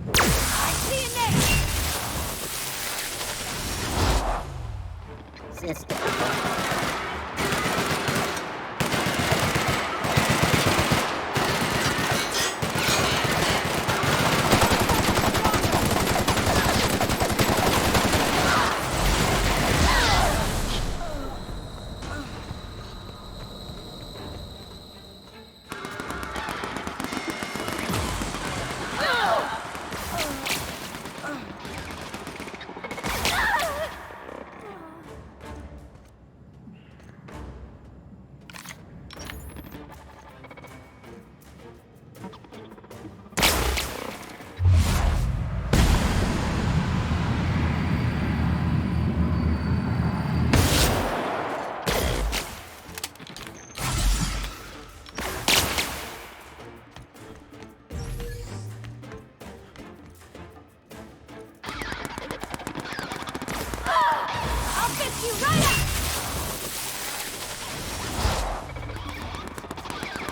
I see you next! Sister.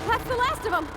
That's the last of them!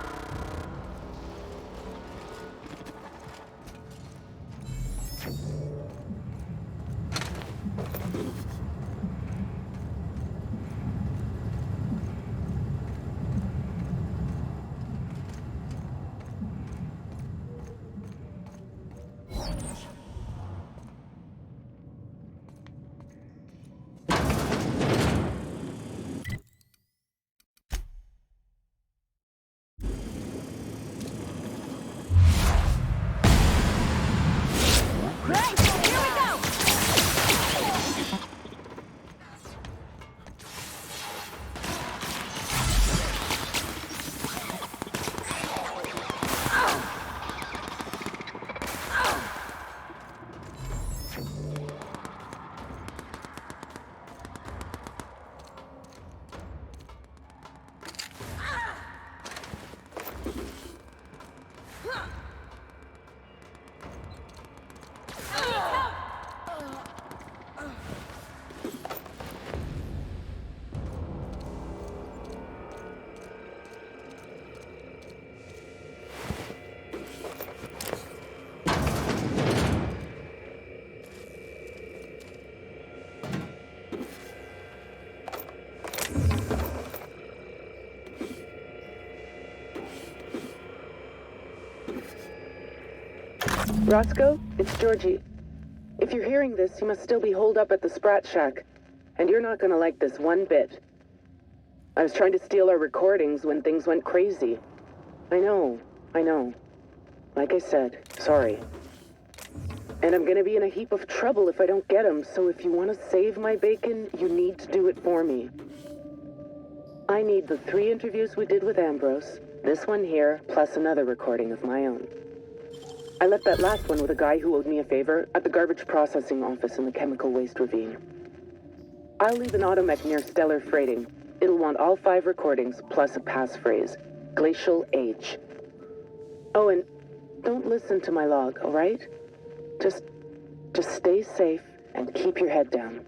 Roscoe, it's Georgie. If you're hearing this, you must still be holed up at the Sprat Shack. And you're not gonna like this one bit. I was trying to steal our recordings when things went crazy. I know. Like I said, sorry. And I'm gonna be in a heap of trouble if I don't get them, so if you want to save my bacon, you need to do it for me. I need the 3 interviews we did with Ambrose, this one here, plus another recording of my own. I left that last one with a guy who owed me a favor at the garbage processing office in the chemical waste ravine. I'll leave an automech near Stellar Freighting. It'll want all 5 recordings, plus a passphrase. Glacial Age. Oh, and don't listen to my log, alright? Just stay safe and keep your head down.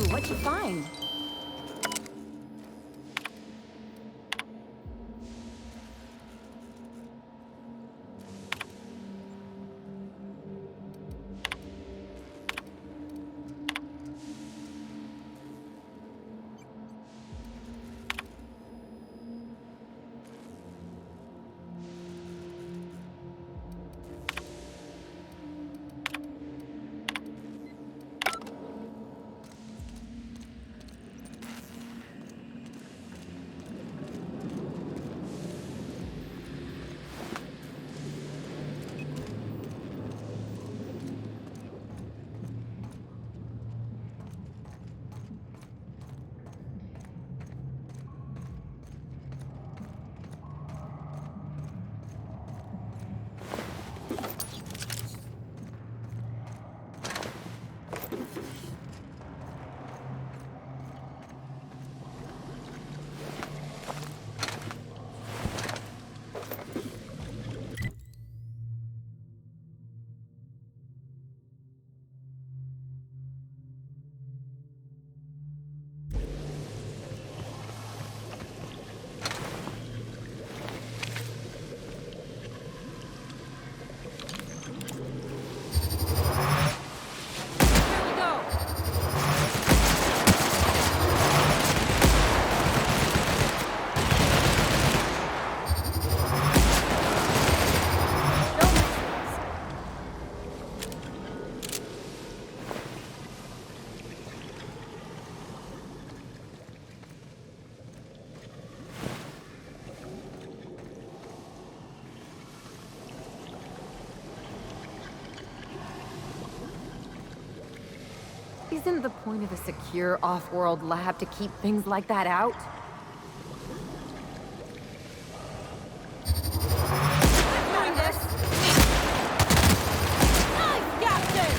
What'd you find? Isn't the point of a secure off-world lab to keep things like that out? Doing this. Nice, Captain!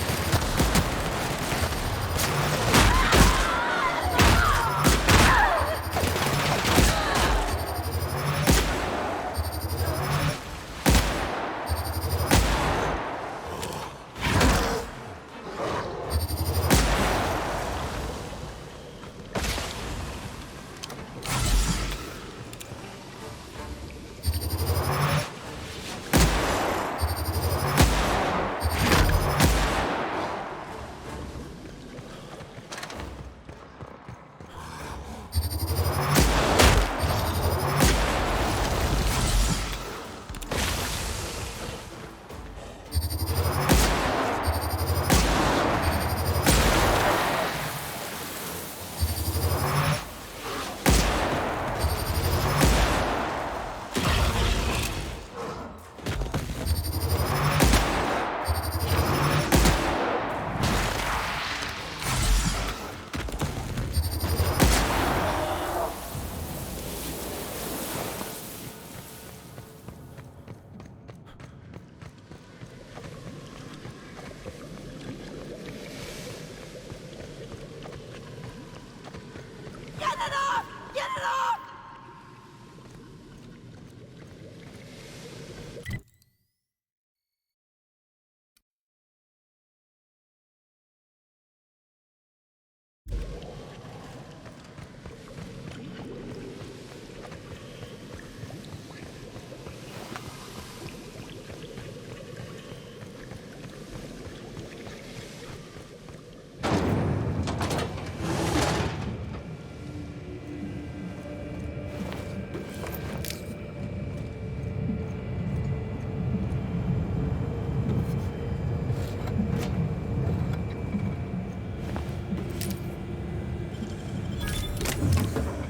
Get it off! Get it off!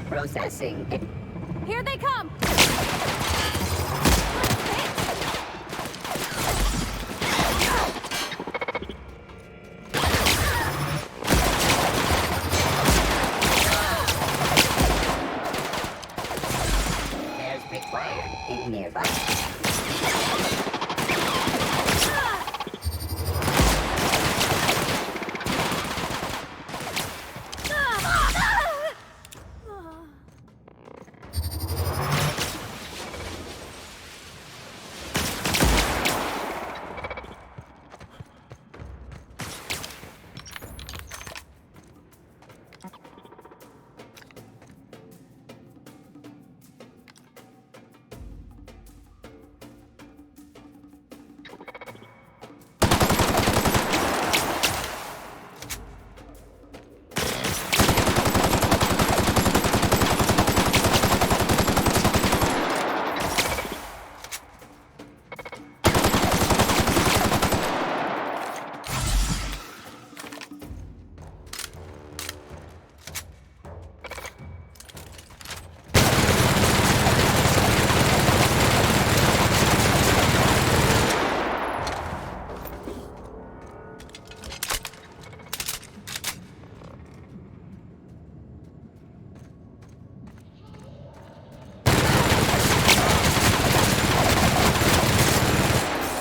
Processing. Here they come! As required in nearby.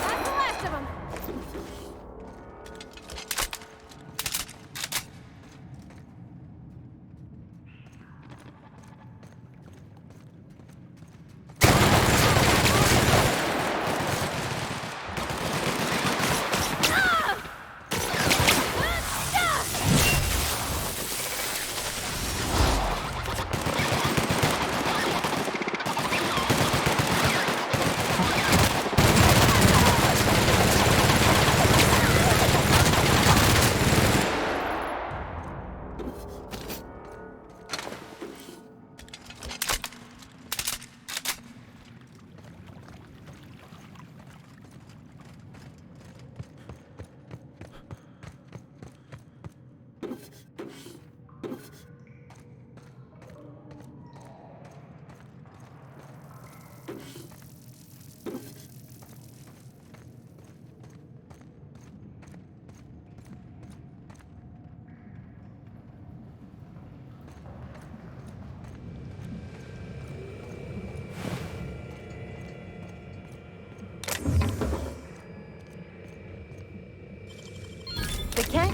That's the last of them.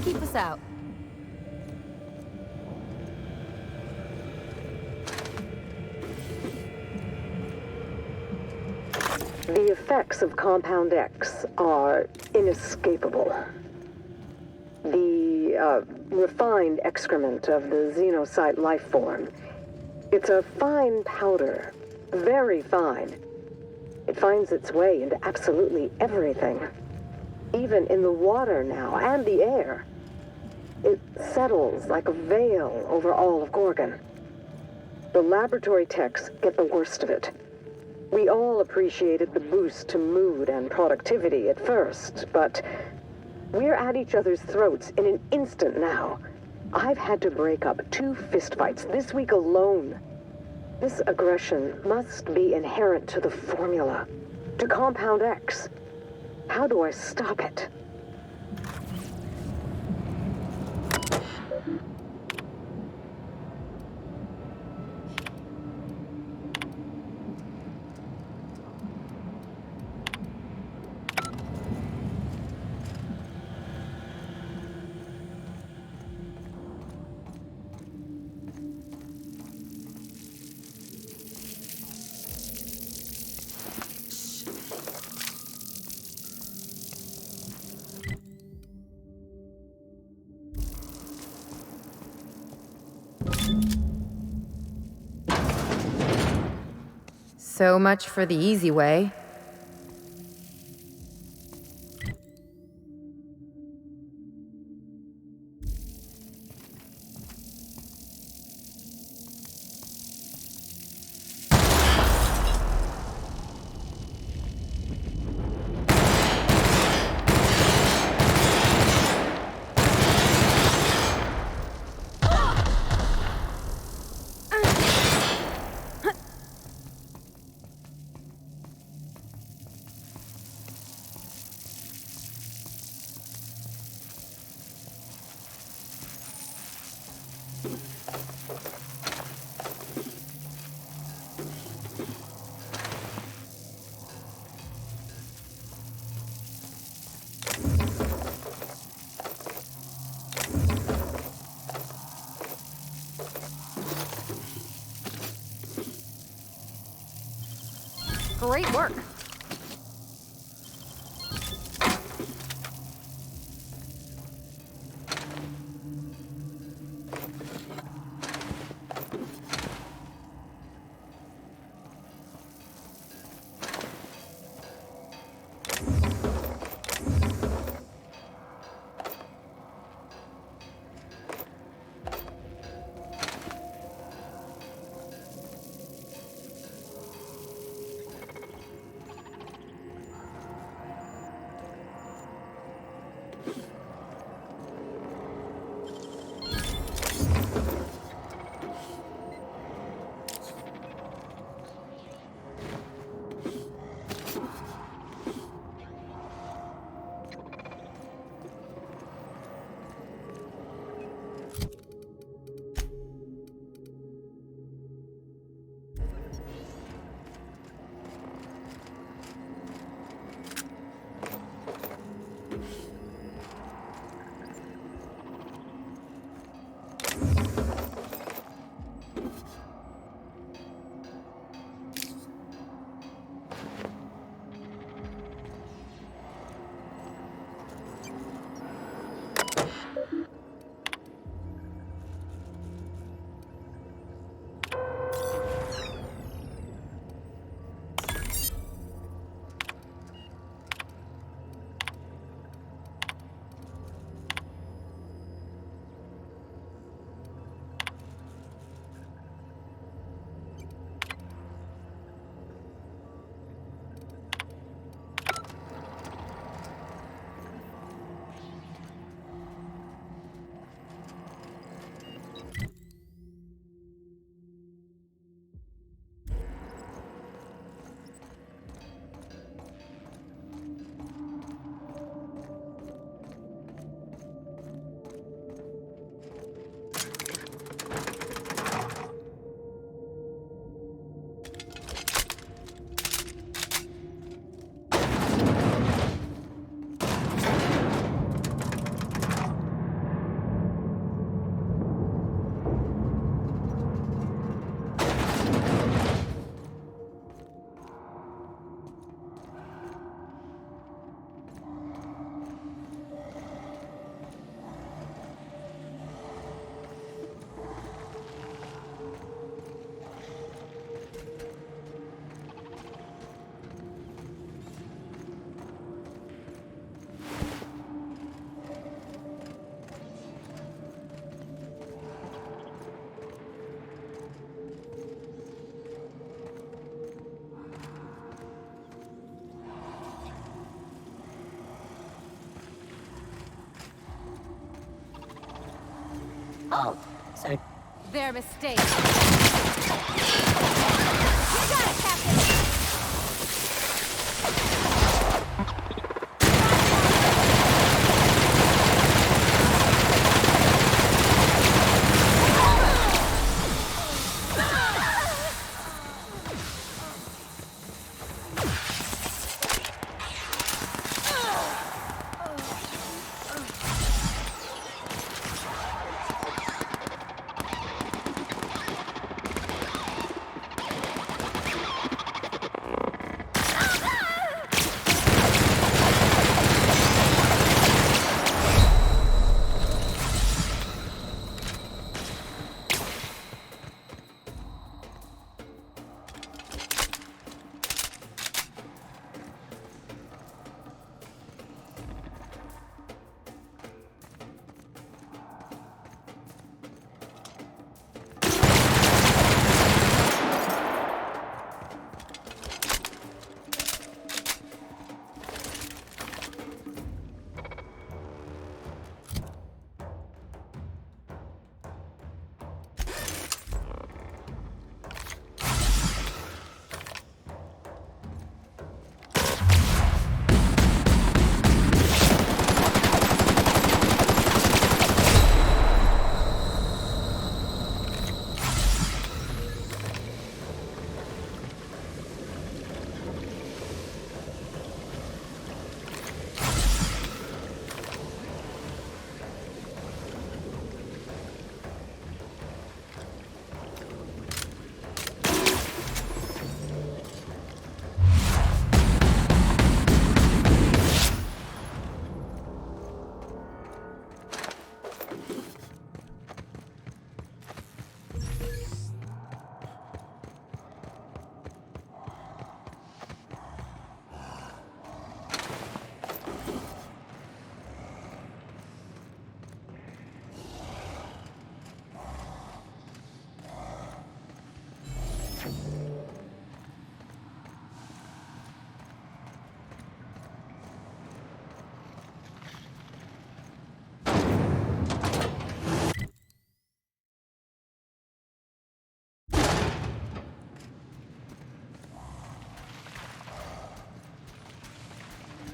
keep us out. The effects of Compound X are inescapable. The refined excrement of the xenocyte life form. It's a fine powder, very fine. It finds its way into absolutely everything. Even in the water now, and the air. It settles like a veil over all of Gorgon. The laboratory techs get the worst of it. We all appreciated the boost to mood and productivity at first, but we're at each other's throats in an instant now. I've had to break up 2 fistfights this week alone. This aggression must be inherent to the formula, to Compound X. How do I stop it? So much for the easy way. Great work. Oh, so Their mistake. You got it, Captain!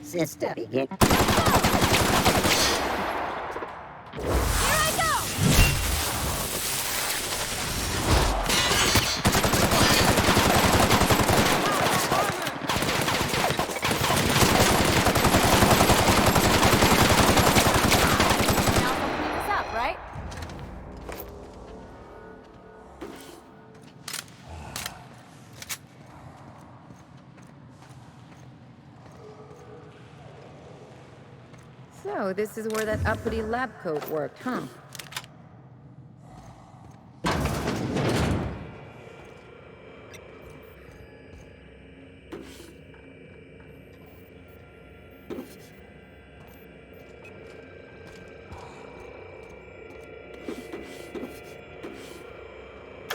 sister begin. Here I go! Now we'll clean this up, right? So, this is where that uppity lab coat worked, huh?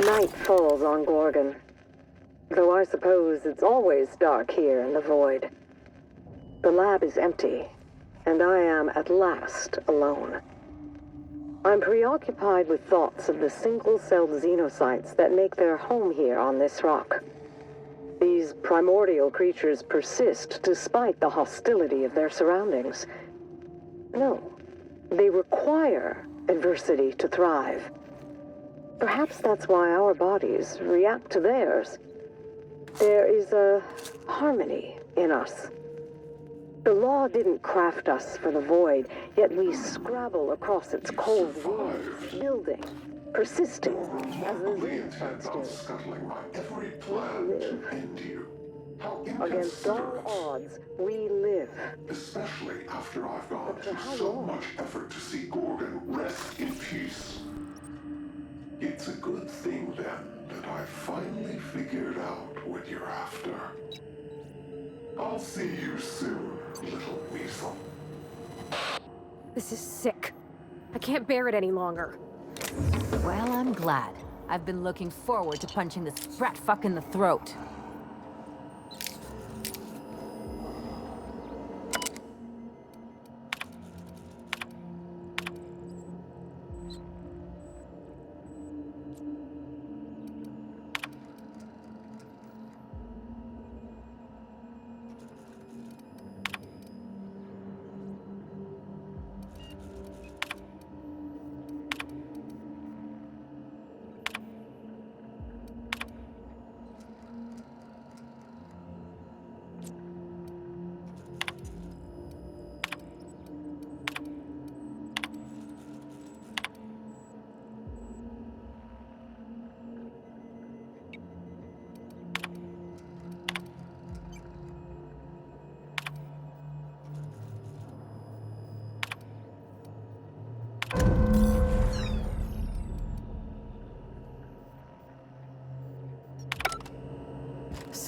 Night falls on Gorgon. Though I suppose it's always dark here in the void. The lab is empty, and I am at last alone. I'm preoccupied with thoughts of the single-celled xenocytes that make their home here on this rock. These primordial creatures persist despite the hostility of their surroundings. No, they require adversity to thrive. Perhaps that's why our bodies react to theirs. There is a harmony in us. The law didn't craft us for the void, yet we scrabble across its cold walls, building, persisting, as the xenocytes do. Scuttling my every plan to end you. How Against all inconsiderate. odds, we live. Especially after I've gone But for to how so long? much effort to see Gorgon rest in peace. It's a good thing, then, that I finally figured out what you're after. I'll see you soon, little weasel. This is sick. I can't bear it any longer. Well, I'm glad. I've been looking forward to punching this brat fuck in the throat.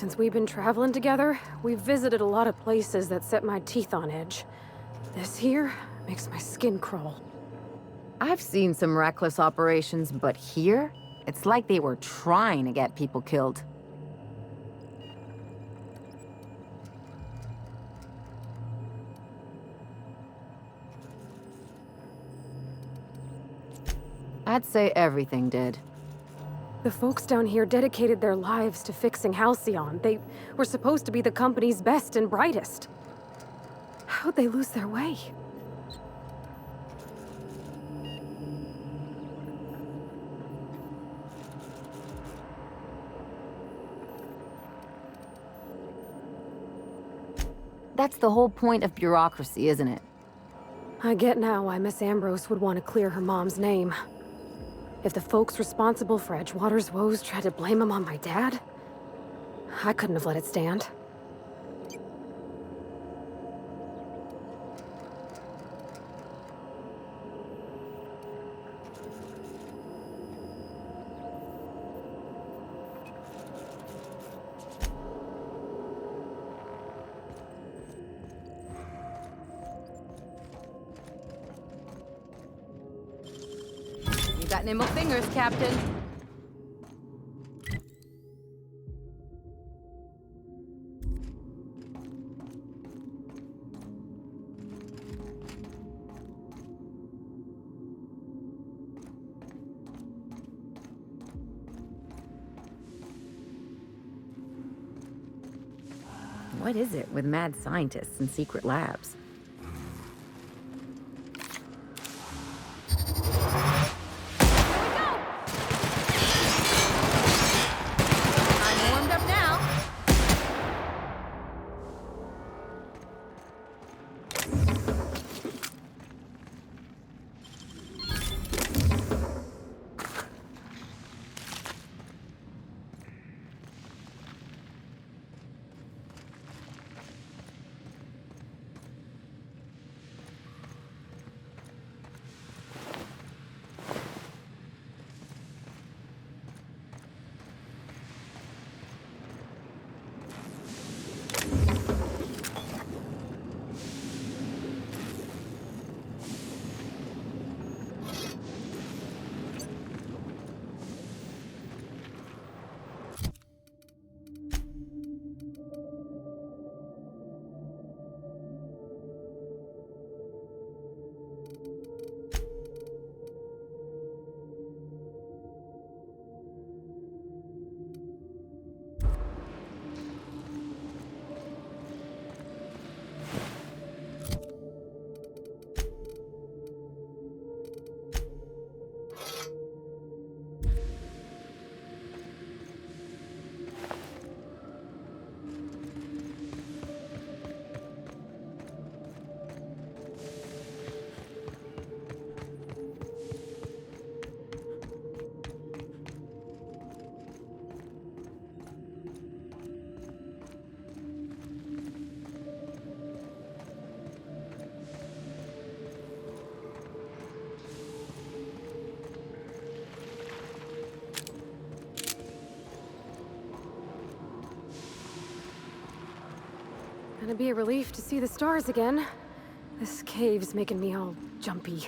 Since we've been traveling together, we've visited a lot of places that set my teeth on edge. This here makes my skin crawl. I've seen some reckless operations, but here, it's like they were trying to get people killed. I'd say everything did. The folks down here dedicated their lives to fixing Halcyon. They were supposed to be the company's best and brightest. How'd they lose their way? That's the whole point of bureaucracy, isn't it? I get now why Miss Ambrose would want to clear her mom's name. If the folks responsible for Edgewater's woes tried to blame him on my dad, I couldn't have let it stand. You got nimble fingers, Captain. What is it with mad scientists and secret labs? I'm warmed up now. Gonna be a relief to see the stars again. This cave's making me all jumpy.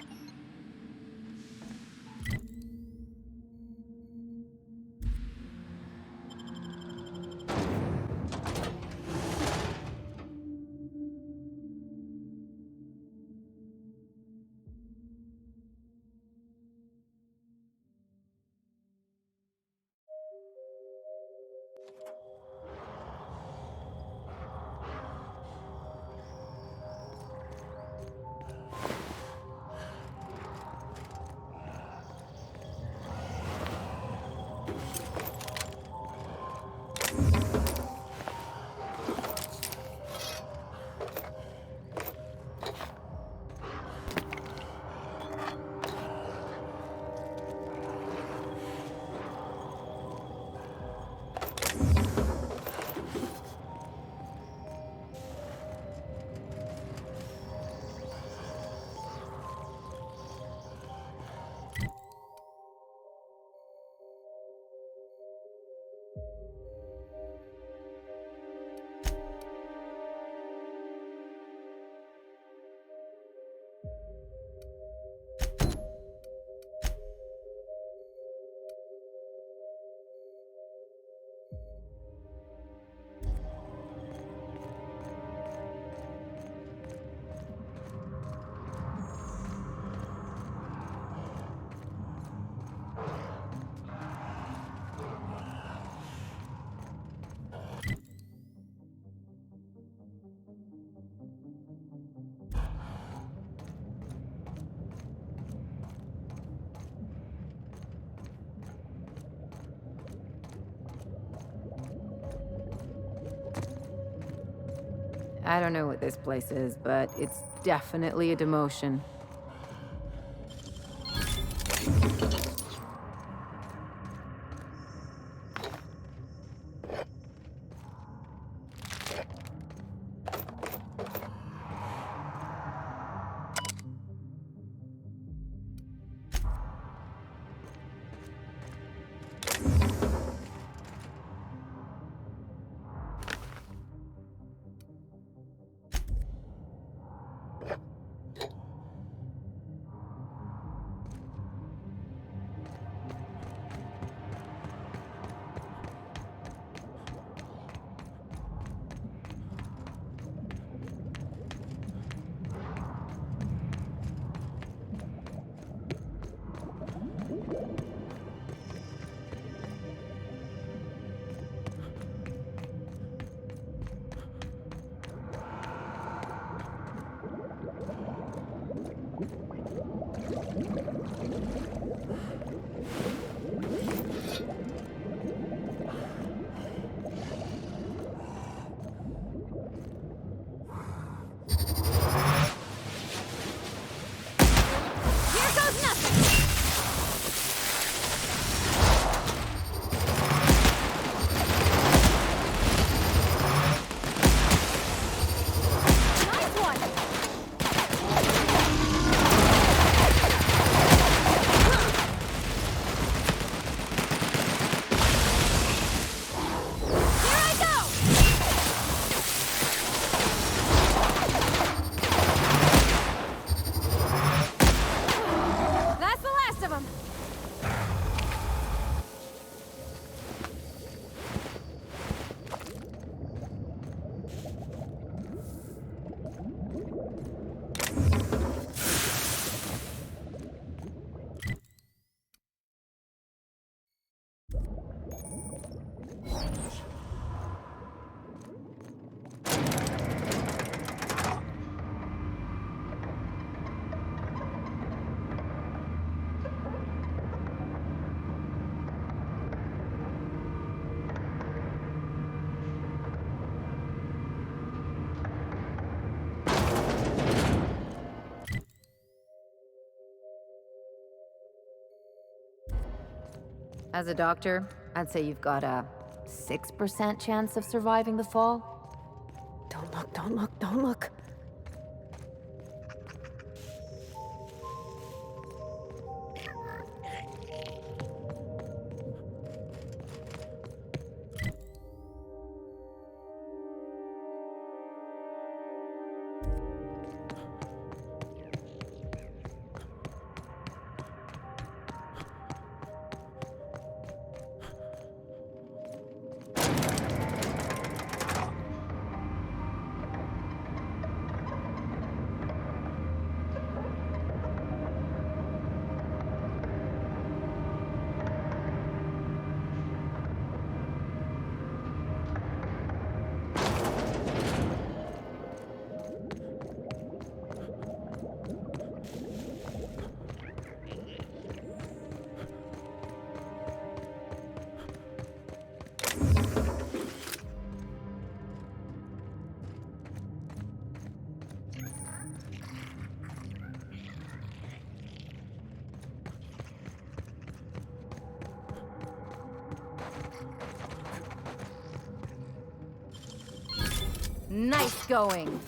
I don't know what this place is, but it's definitely a demotion. As a doctor, I'd say you've got a 6% chance of surviving the fall. Don't look, don't look, don't look. Nice going!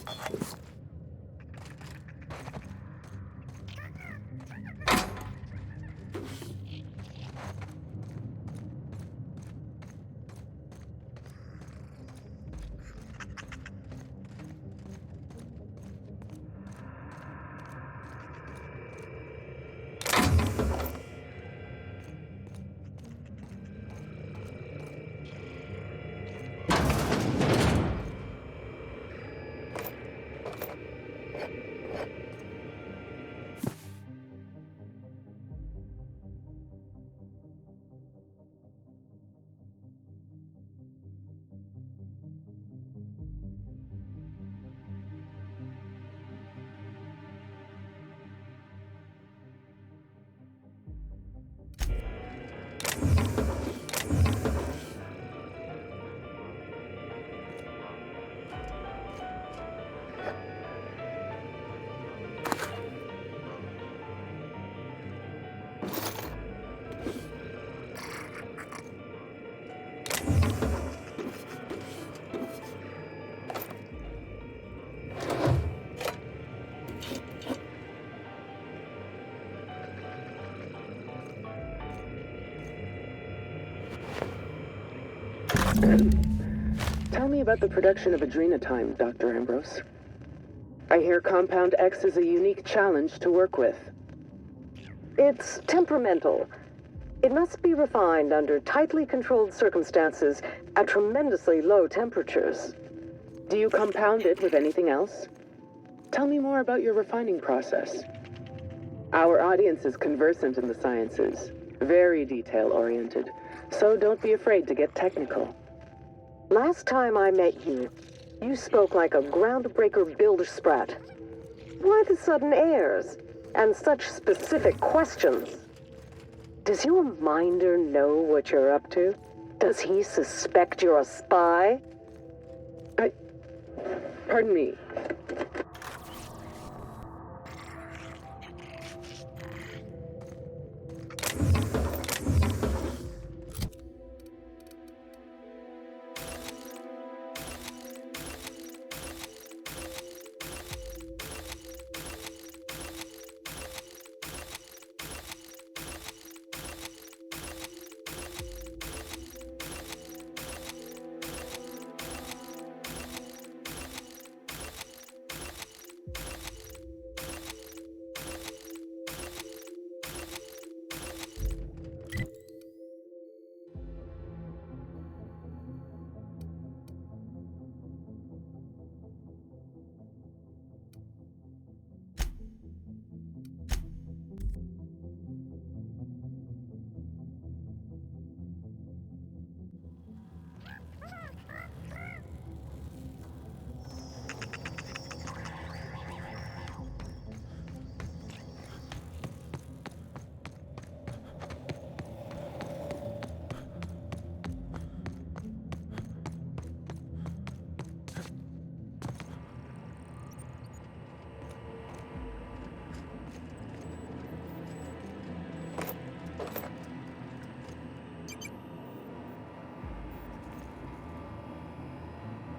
Tell me about the production of adrenotime, Dr. Ambrose. I hear Compound X is a unique challenge to work with. It's temperamental. It must be refined under tightly controlled circumstances at tremendously low temperatures. Do you compound it with anything else? Tell me more about your refining process. Our audience is conversant in the sciences, very detail-oriented, so don't be afraid to get technical. Last time I met you, you spoke like a groundbreaker builder-sprat. Why the sudden airs? And such specific questions? Does your minder know what you're up to? Does he suspect you're a spy? Pardon me.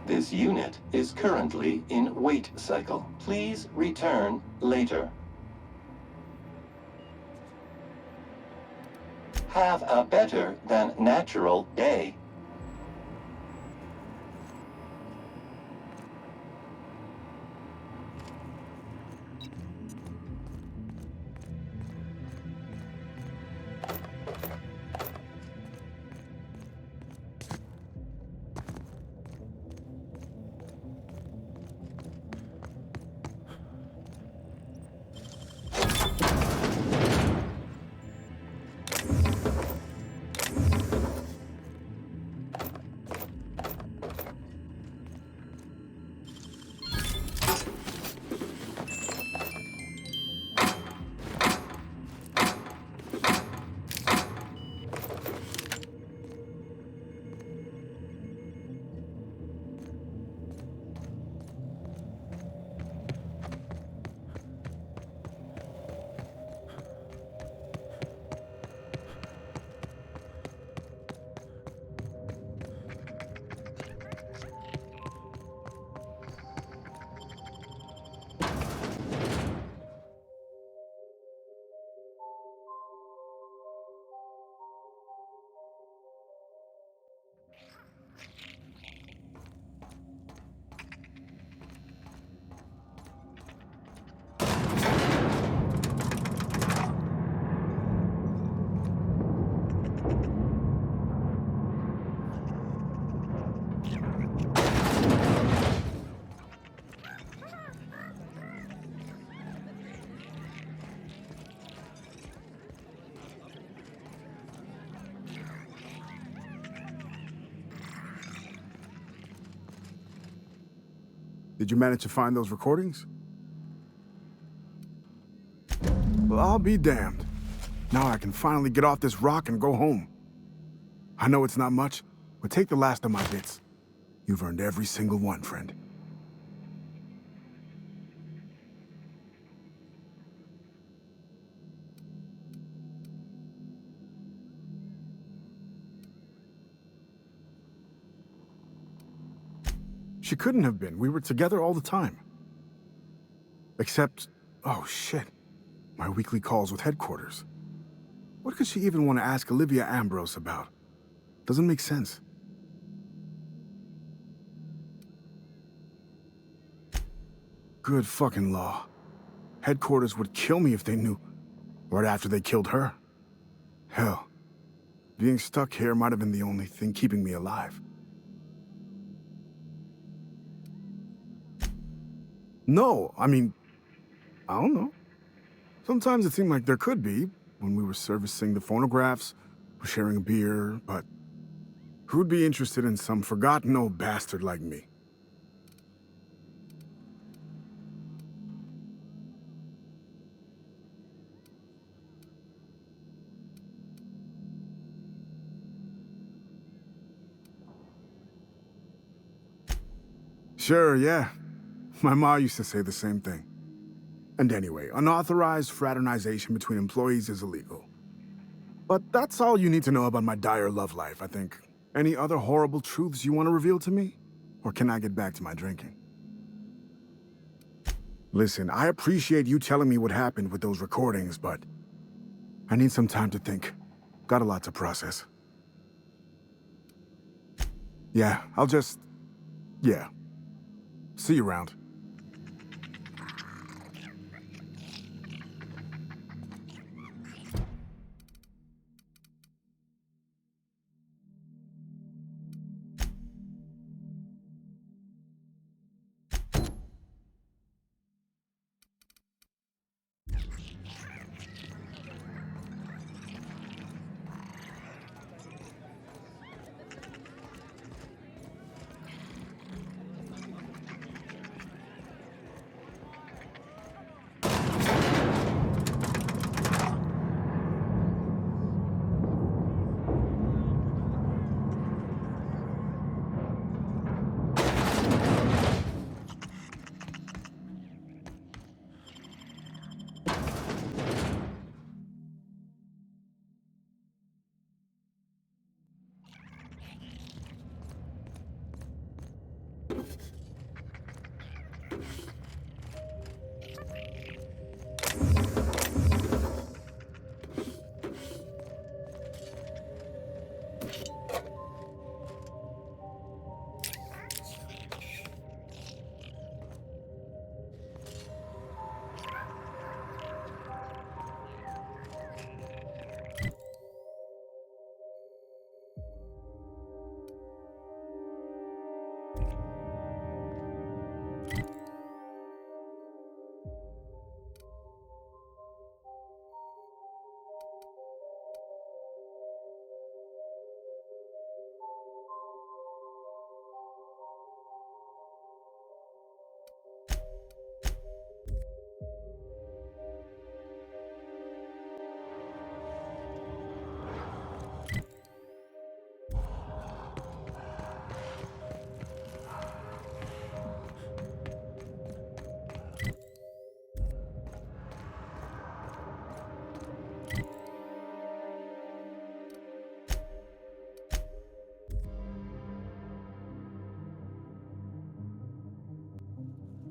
This unit is currently in wait cycle. Please return later. Have a better than natural day. Did you manage to find those recordings? Well, I'll be damned. Now I can finally get off this rock and go home. I know it's not much, but take the last of my bits. You've earned every single one, friend. She couldn't have been. We were together all the time. Except, oh shit, my weekly calls with headquarters. What could she even want to ask Olivia Ambrose about? Doesn't make sense. Good fucking law. Headquarters would kill me if they knew. Right after they killed her. Hell, being stuck here might have been the only thing keeping me alive. No, I mean, I don't know. Sometimes it seemed like there could be, when we were servicing the phonographs, or sharing a beer, but who'd be interested in some forgotten old bastard like me? Sure, yeah. My ma used to say the same thing. And anyway, unauthorized fraternization between employees is illegal. But that's all you need to know about my dire love life, I think. Any other horrible truths you want to reveal to me? Or can I get back to my drinking? Listen, I appreciate you telling me what happened with those recordings, but I need some time to think. Got a lot to process. Yeah, yeah. See you around.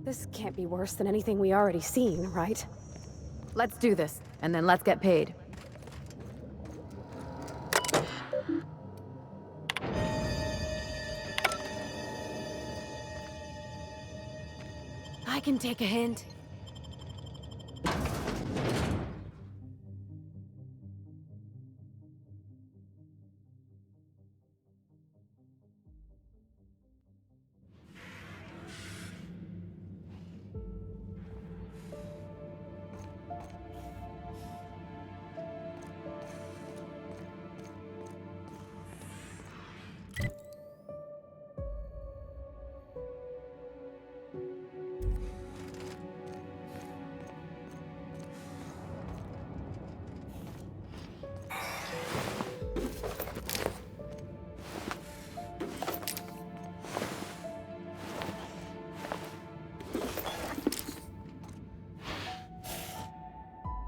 This can't be worse than anything we already seen, right? Let's do this, and then let's get paid. I can take a hint.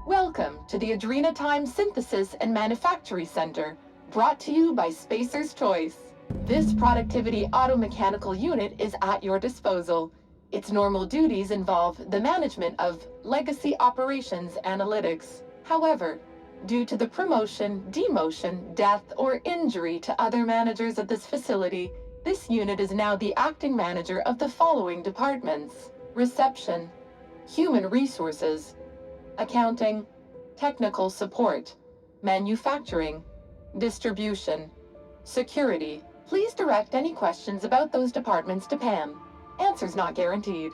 Welcome to the Adrenatime Synthesis and Manufactory Center, brought to you by Spacer's Choice. This productivity automechanical unit is at your disposal. Its normal duties involve the management of legacy operations analytics. However, due to the promotion, demotion, death, or injury to other managers of this facility, this unit is now the acting manager of the following departments: reception, human resources, accounting, technical support, manufacturing, distribution, security. Please direct any questions about those departments to Pam. Answers not guaranteed.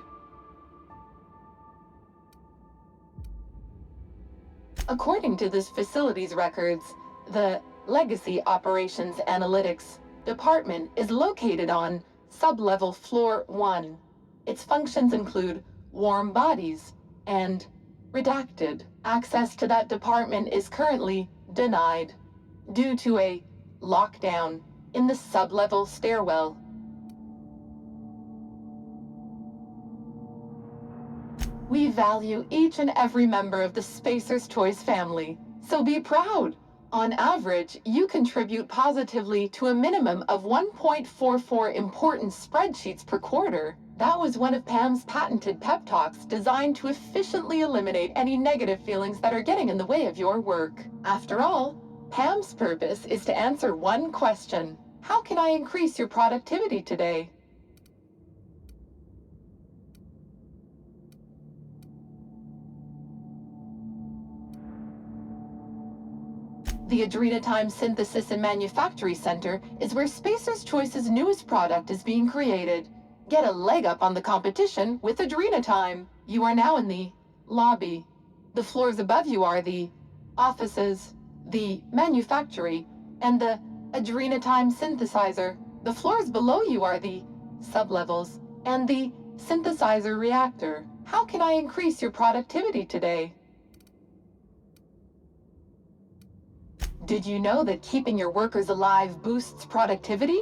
According to this facility's records, the Legacy Operations Analytics Department is located on Sublevel Floor 1. Its functions include warm bodies and redacted. Access to that department is currently denied due to a lockdown in the sublevel stairwell. We value each and every member of the Spacer's Choice family, so be proud. On average, you contribute positively to a minimum of 1.44 important spreadsheets per quarter. That was one of Pam's patented pep talks designed to efficiently eliminate any negative feelings that are getting in the way of your work. After all, Pam's purpose is to answer one question. How can I increase your productivity today? The Adrenatime Synthesis and Manufactory Center is where Spacer's Choice's newest product is being created. Get a leg up on the competition with Adrenatime. You are now in the lobby. The floors above you are the offices, the manufactory, and the Adrenatime synthesizer. The floors below you are the sublevels and the synthesizer reactor. How can I increase your productivity today? Did you know that keeping your workers alive boosts productivity?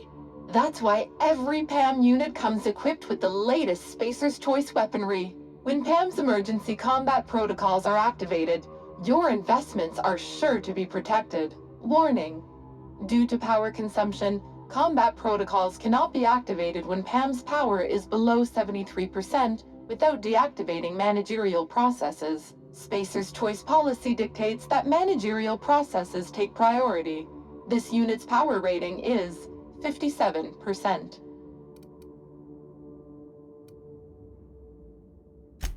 That's why every PAM unit comes equipped with the latest Spacer's Choice weaponry. When PAM's emergency combat protocols are activated, your investments are sure to be protected. Warning: due to power consumption, combat protocols cannot be activated when PAM's power is below 73% without deactivating managerial processes. Spacer's Choice policy dictates that managerial processes take priority. This unit's power rating is 57%.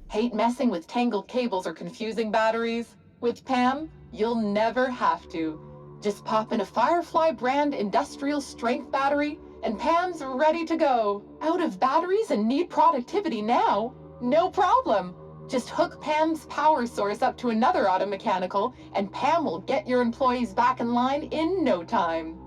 Hate messing with tangled cables or confusing batteries? With PAM, you'll never have to. Just pop in a Firefly brand industrial strength battery and PAM's ready to go. Out of batteries and need productivity now? No problem. Just hook Pam's power source up to another auto mechanical and Pam will get your employees back in line in no time.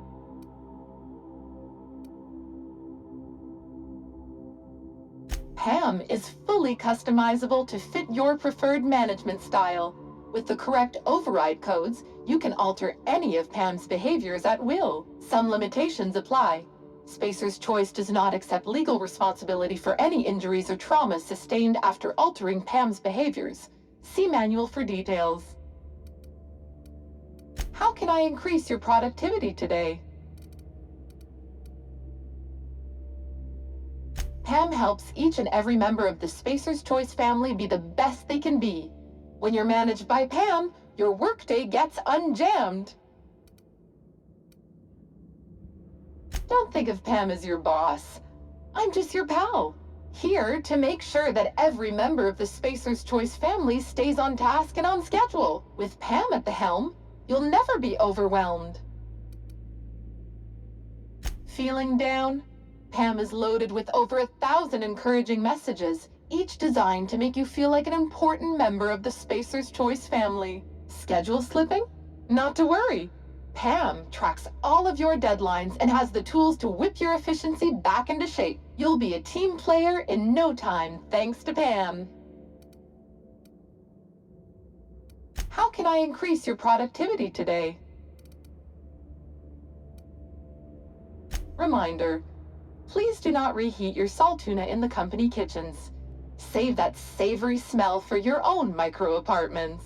PAM is fully customizable to fit your preferred management style. With the correct override codes, you can alter any of Pam's behaviors at will. Some limitations apply. Spacer's Choice does not accept legal responsibility for any injuries or traumas sustained after altering Pam's behaviors. See manual for details. How can I increase your productivity today? Pam helps each and every member of the Spacer's Choice family be the best they can be. When you're managed by Pam, your workday gets unjammed. Don't think of Pam as your boss. I'm just your pal, here to make sure that every member of the Spacer's Choice family stays on task and on schedule. With Pam at the helm, you'll never be overwhelmed. Feeling down? Pam is loaded with over 1,000 encouraging messages, each designed to make you feel like an important member of the Spacer's Choice family. Schedule slipping? Not to worry. Pam tracks all of your deadlines and has the tools to whip your efficiency back into shape. You'll be a team player in no time, thanks to Pam. How can I increase your productivity today? Reminder: please do not reheat your salt tuna in the company kitchens. Save that savory smell for your own micro apartments.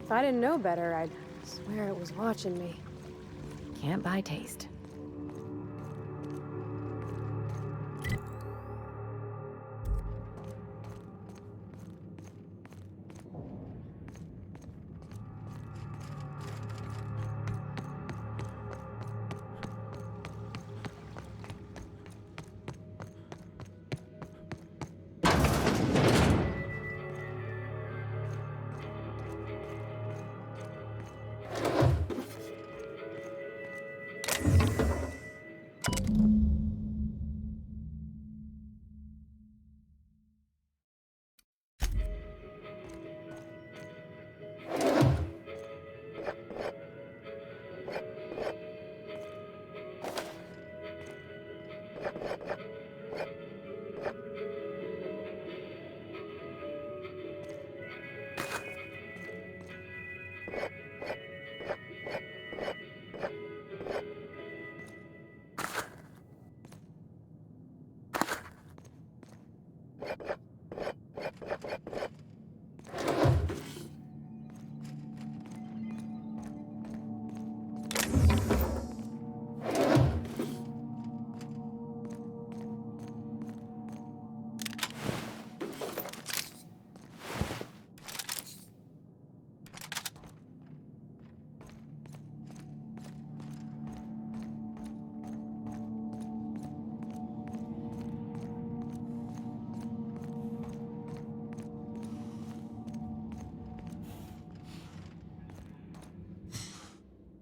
If I didn't know better, I'd swear it was watching me. Can't buy taste.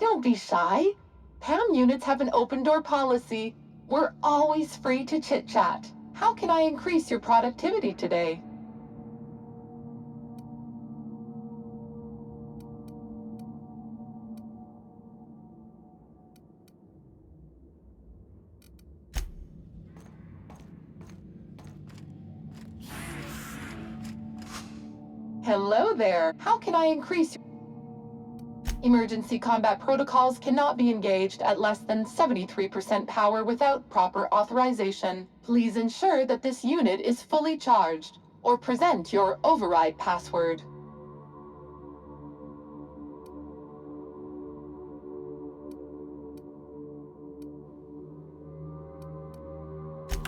Don't be shy. PAM units have an open door policy. We're always free to chit-chat. How can I increase your productivity today? Hello there. How can I increase your... Emergency combat protocols cannot be engaged at less than 73% power without proper authorization. Please ensure that this unit is fully charged, or present your override password.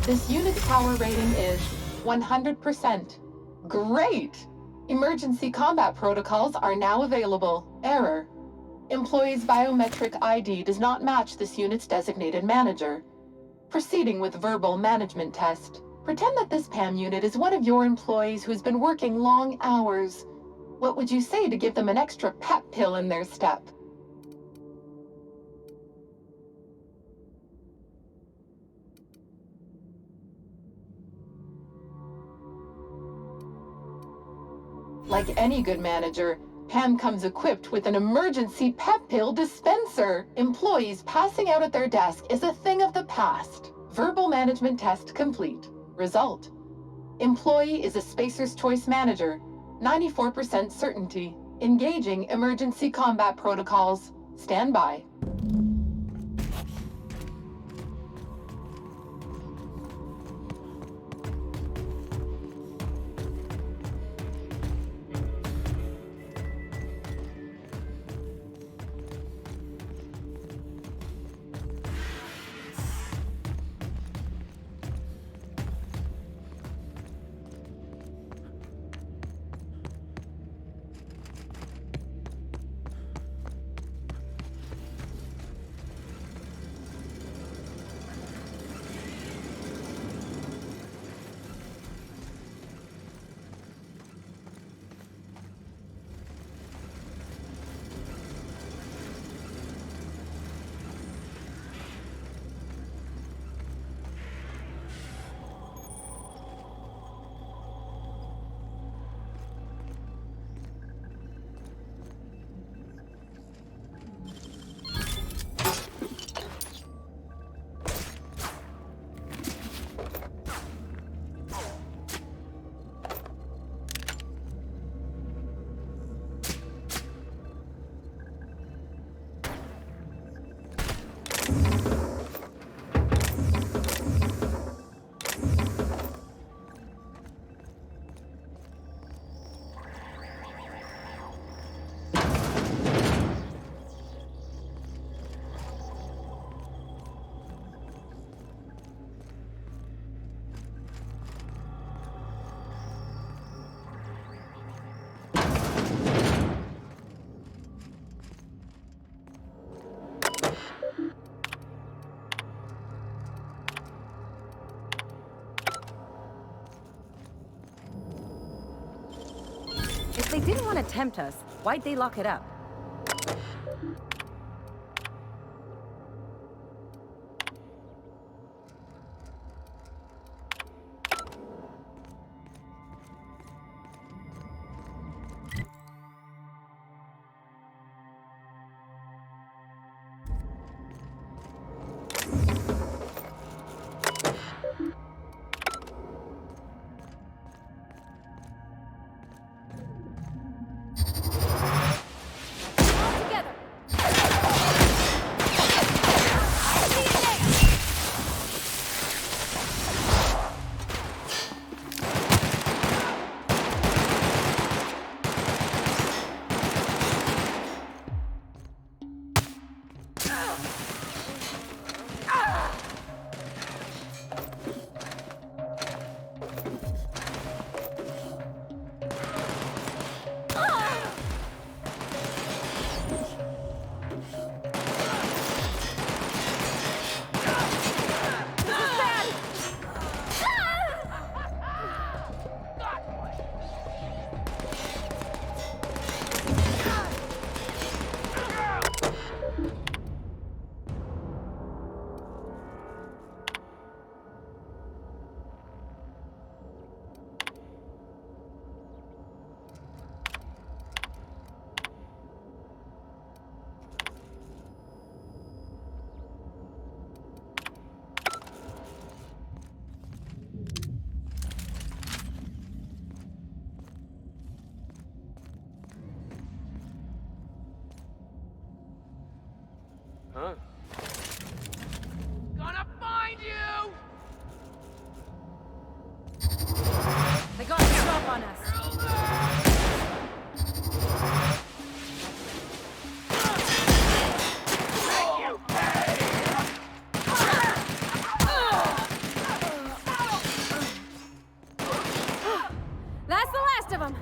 This unit's power rating is 100%. Great! Emergency combat protocols are now available. Error. Employee's biometric ID does not match this unit's designated manager. Proceeding with verbal management test. Pretend that this PAM unit is one of your employees who has been working long hours. What would you say to give them an extra pep pill in their step? Like any good manager, PAM comes equipped with an emergency pep pill dispenser. Employees passing out at their desk is a thing of the past. Verbal management test complete. Result. Employee is a Spacer's Choice manager. 94% certainty. Engaging emergency combat protocols. Stand by. didn't want to tempt us, why'd they lock it up? Huh? Gonna find you! They got a drop on us. That's the last of them.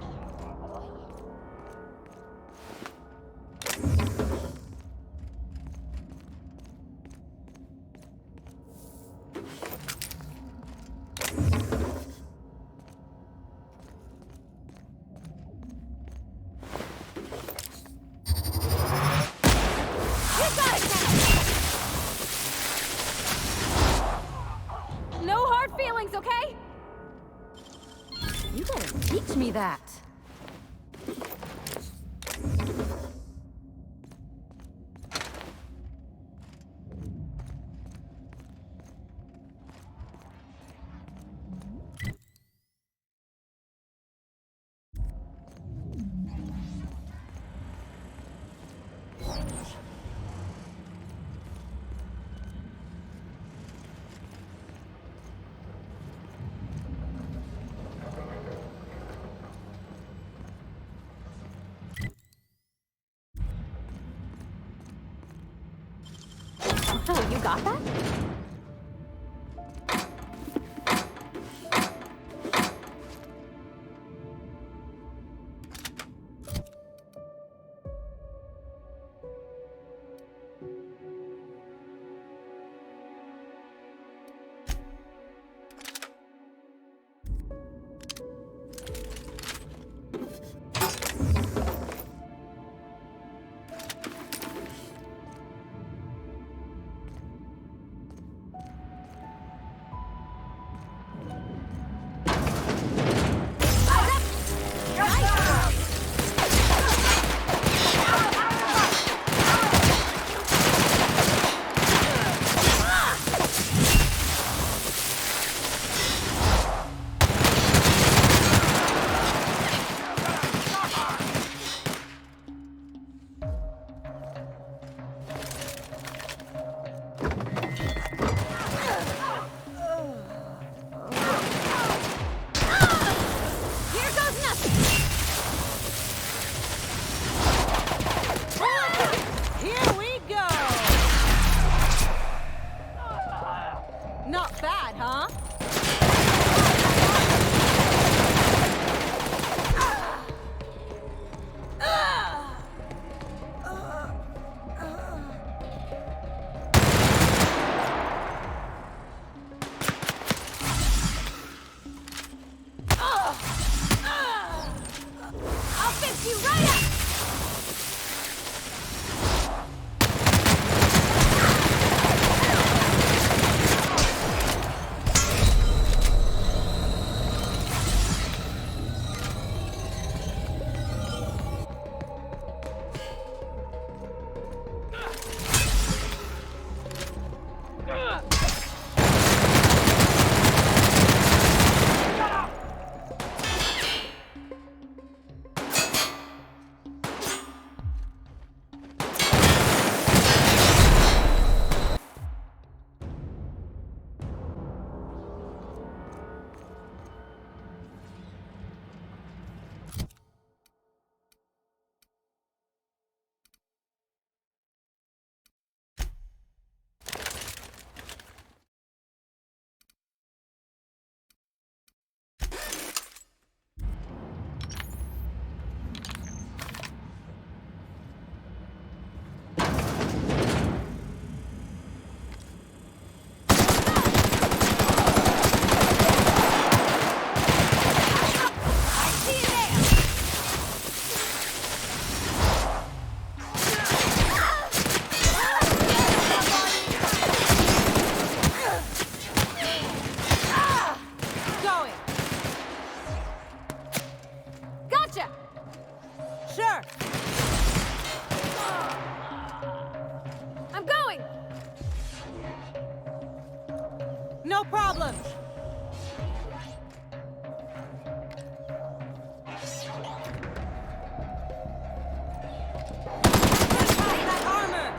No hard feelings, okay? You gotta teach me that. Oh, you got that? Not bad, huh? I'll fix No problem. That armor.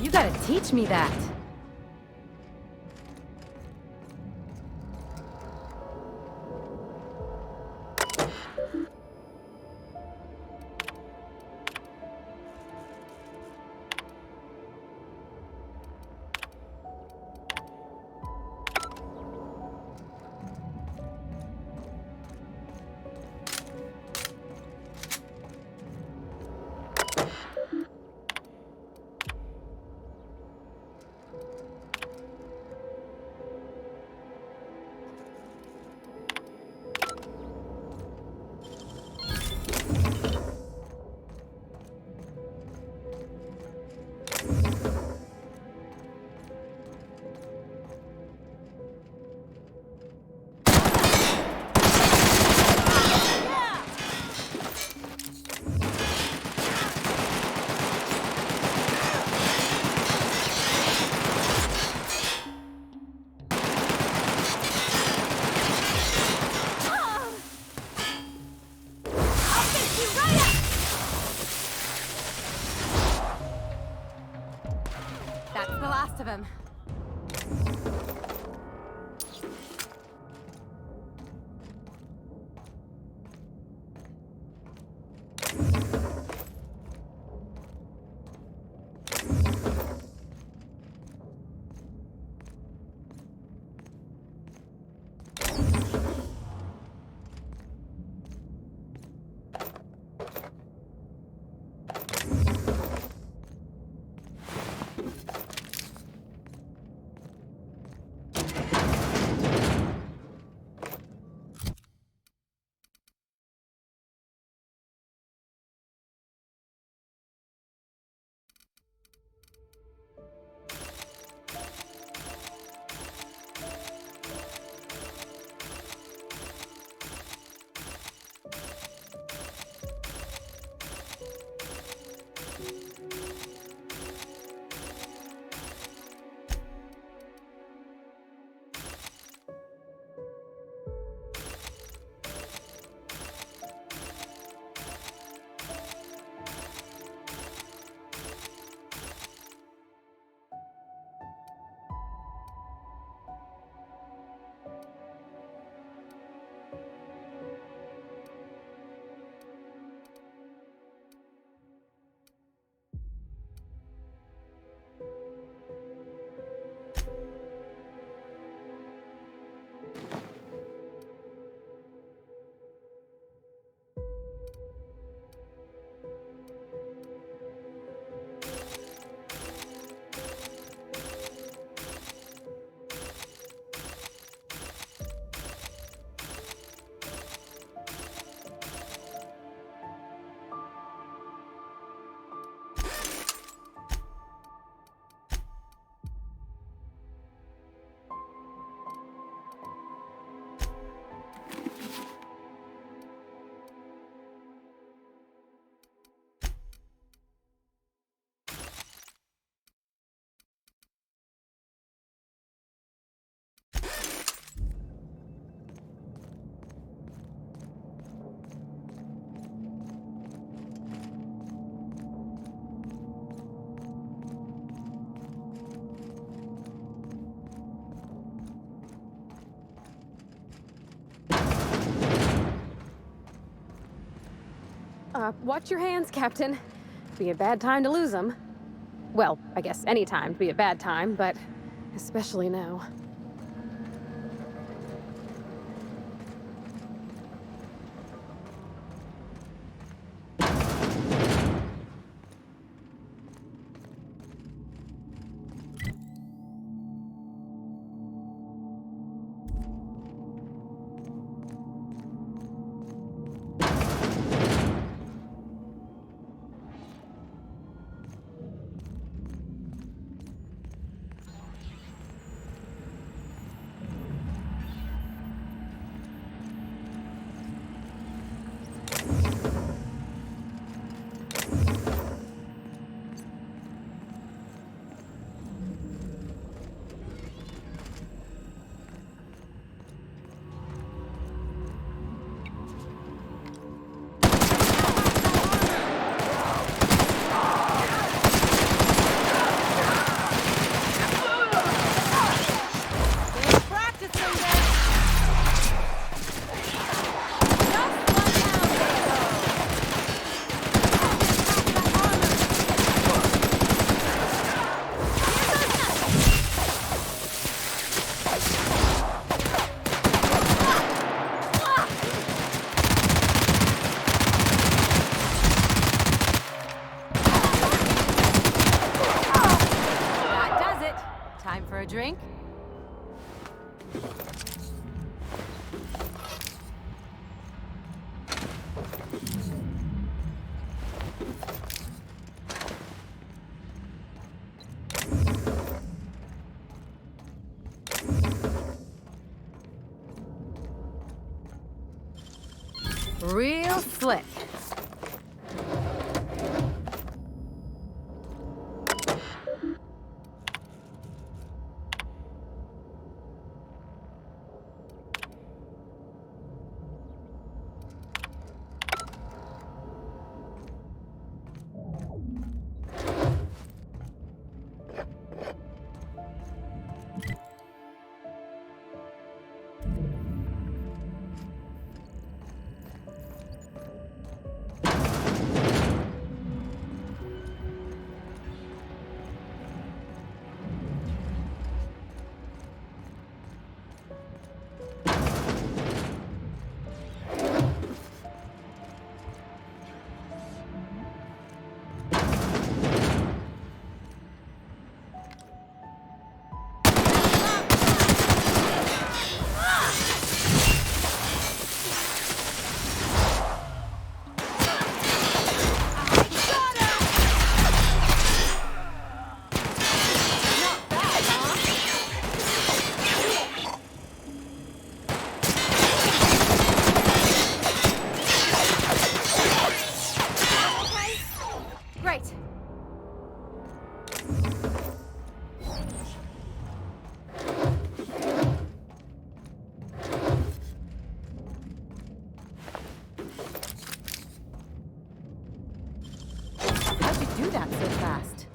You gotta teach me that. That's the last of him. Watch your hands, Captain. Be a bad time to lose them. Well, I guess any time to be a bad time, but especially now. Drink? Real slick. Do that so fast.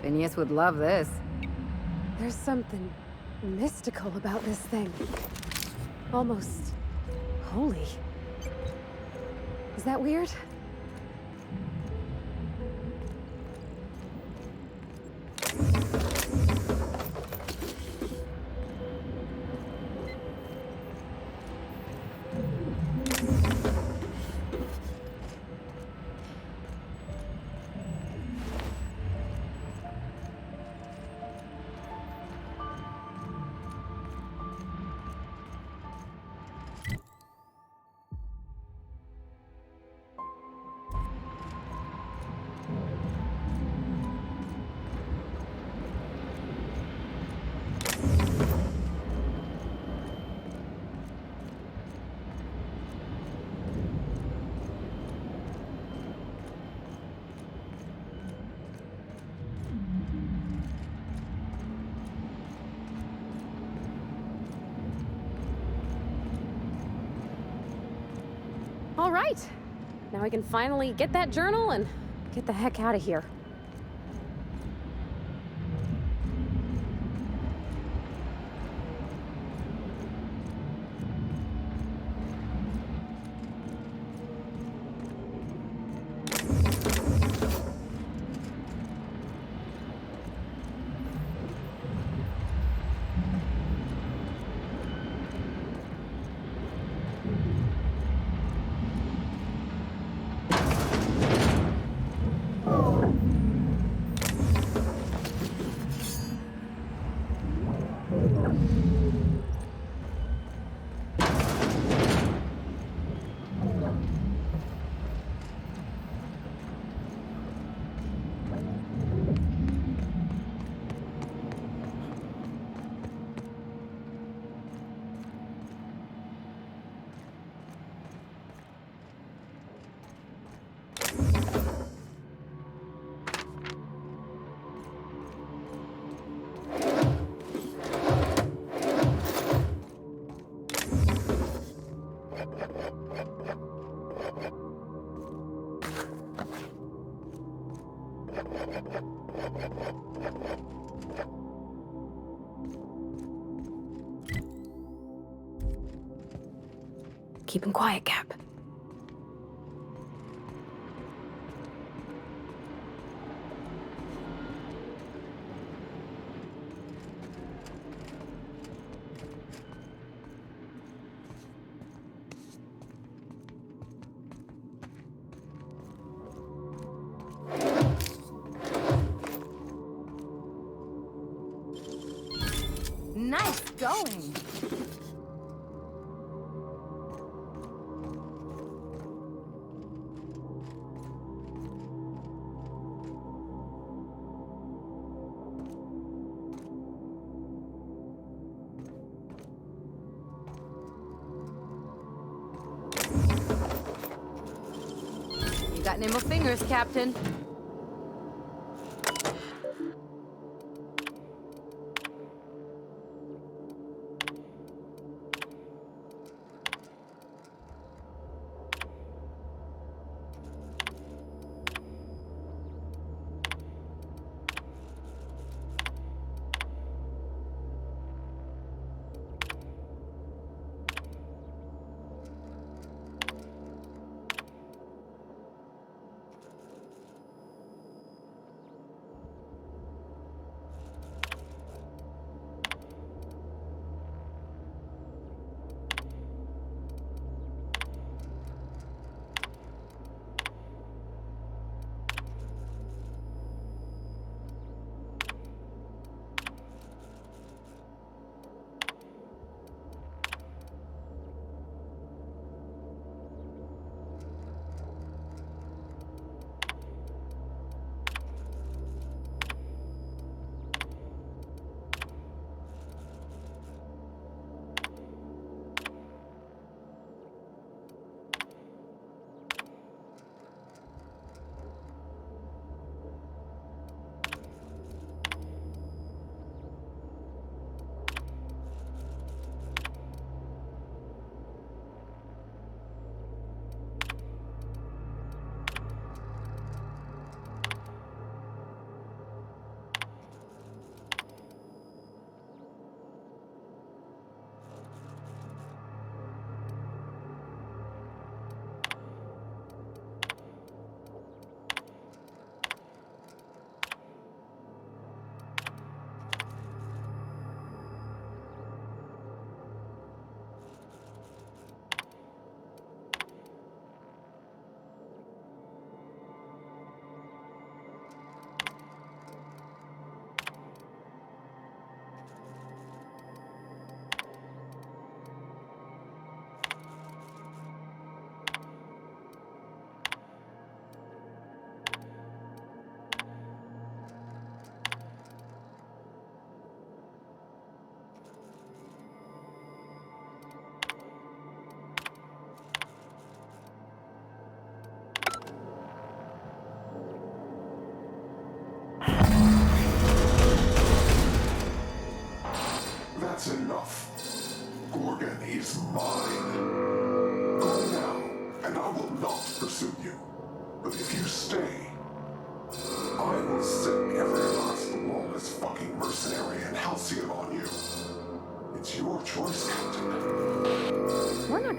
Phineas would love this. There's something mystical about this thing. Almost holy. Is that weird? All right. Now I can finally get that journal and get the heck out of here. Keep him quiet, Cap. Nice going! You got nimble fingers, Captain.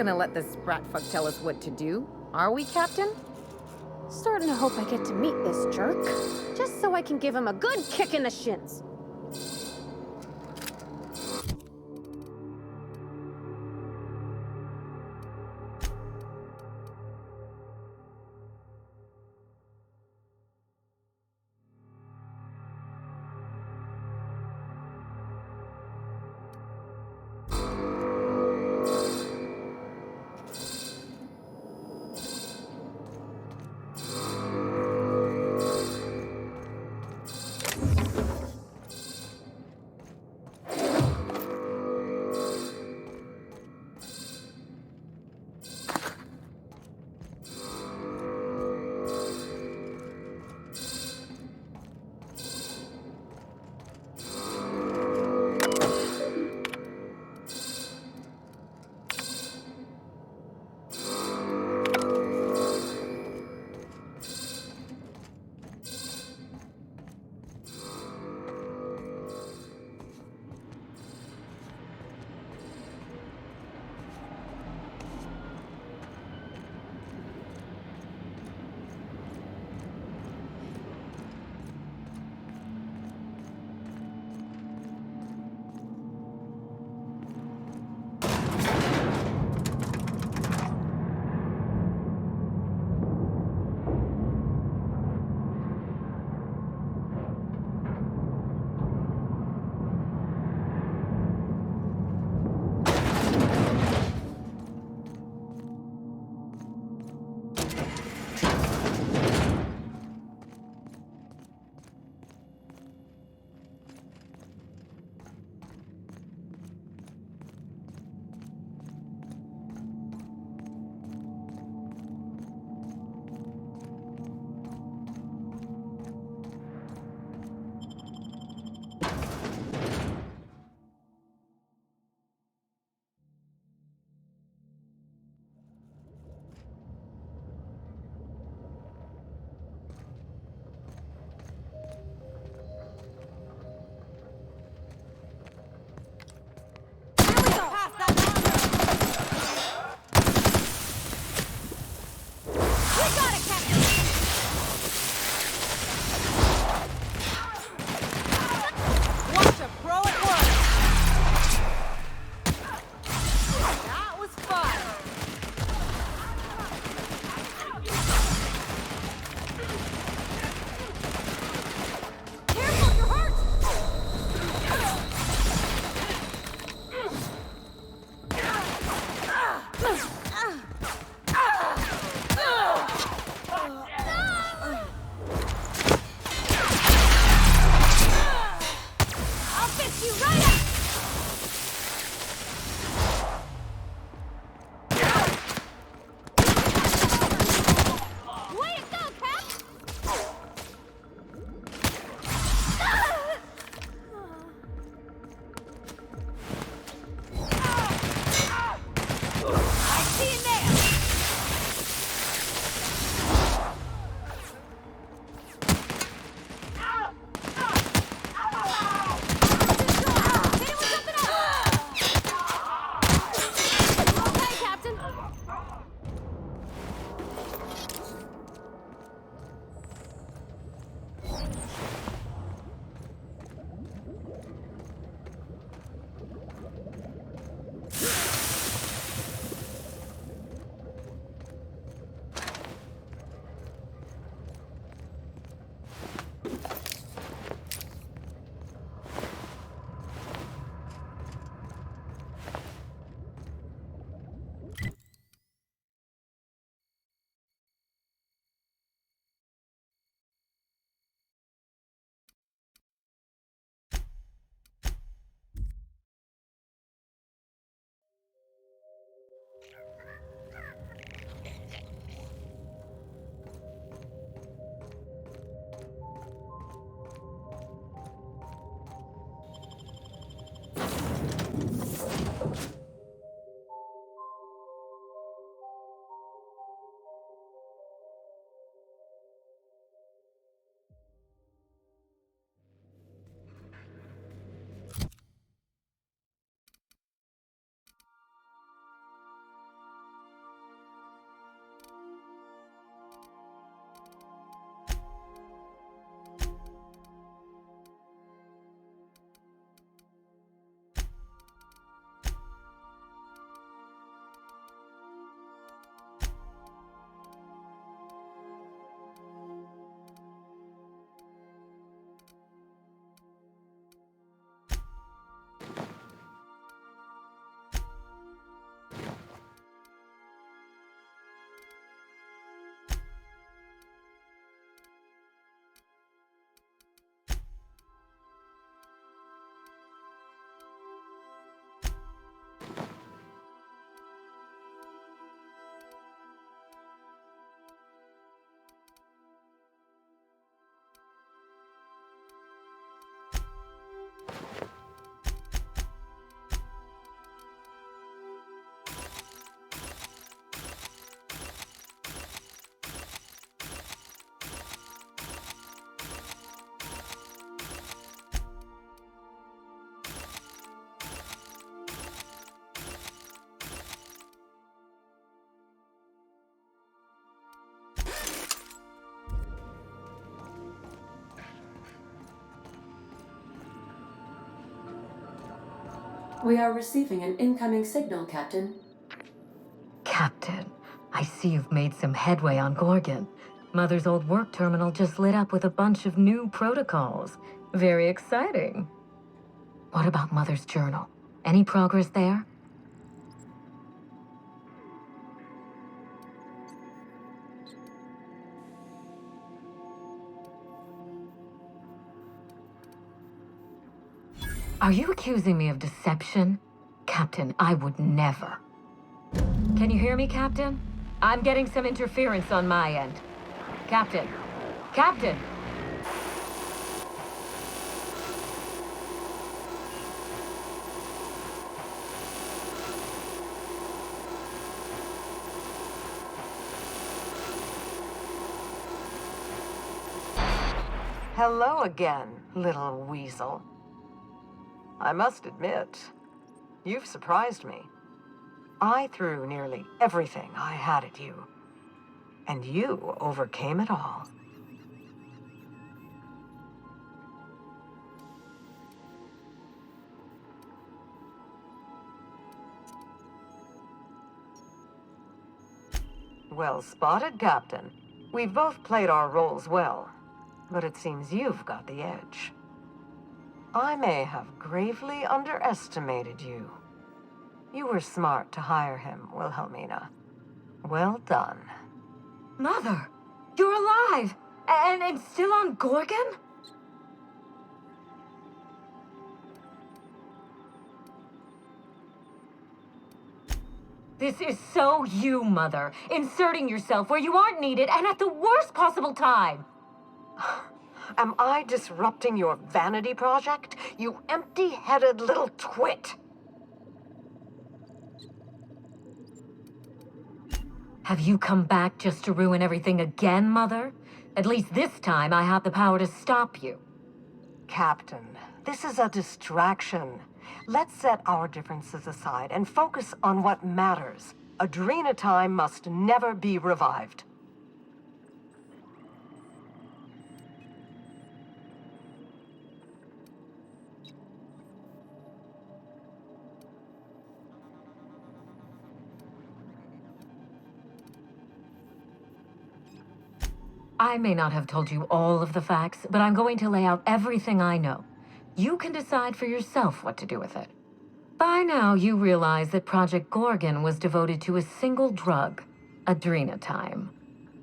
gonna let the sprat fuck tell us what to do, are we, Captain? Starting to hope I get to meet this jerk, just so I can give him a good kick in the shins. We are receiving an incoming signal, Captain. Captain, I see you've made some headway on Gorgon. Mother's old work terminal just lit up with a bunch of new protocols. Very exciting. What about Mother's journal? Any progress there? Are you accusing me of deception? Captain, I would never. Can you hear me, Captain? I'm getting some interference on my end. Captain! Captain! Hello again, little weasel. I must admit, you've surprised me. I threw nearly everything I had at you, and you overcame it all. Well spotted, Captain. We've both played our roles well, but it seems you've got the edge. I may have gravely underestimated you. You were smart to hire him, Wilhelmina. Well done. Mother! You're alive! And still on Gorgon? This is so you, Mother. Inserting yourself where you aren't needed and at the worst possible time. Am I disrupting your vanity project? You empty-headed little twit! Have you come back just to ruin everything again, Mother? At least this time I have the power to stop you. Captain, this is a distraction. Let's set our differences aside and focus on what matters. Adrenatime must never be revived. I may not have told you all of the facts, but I'm going to lay out everything I know. You can decide for yourself what to do with it. By now, you realize that Project Gorgon was devoted to a single drug, Adrenatime.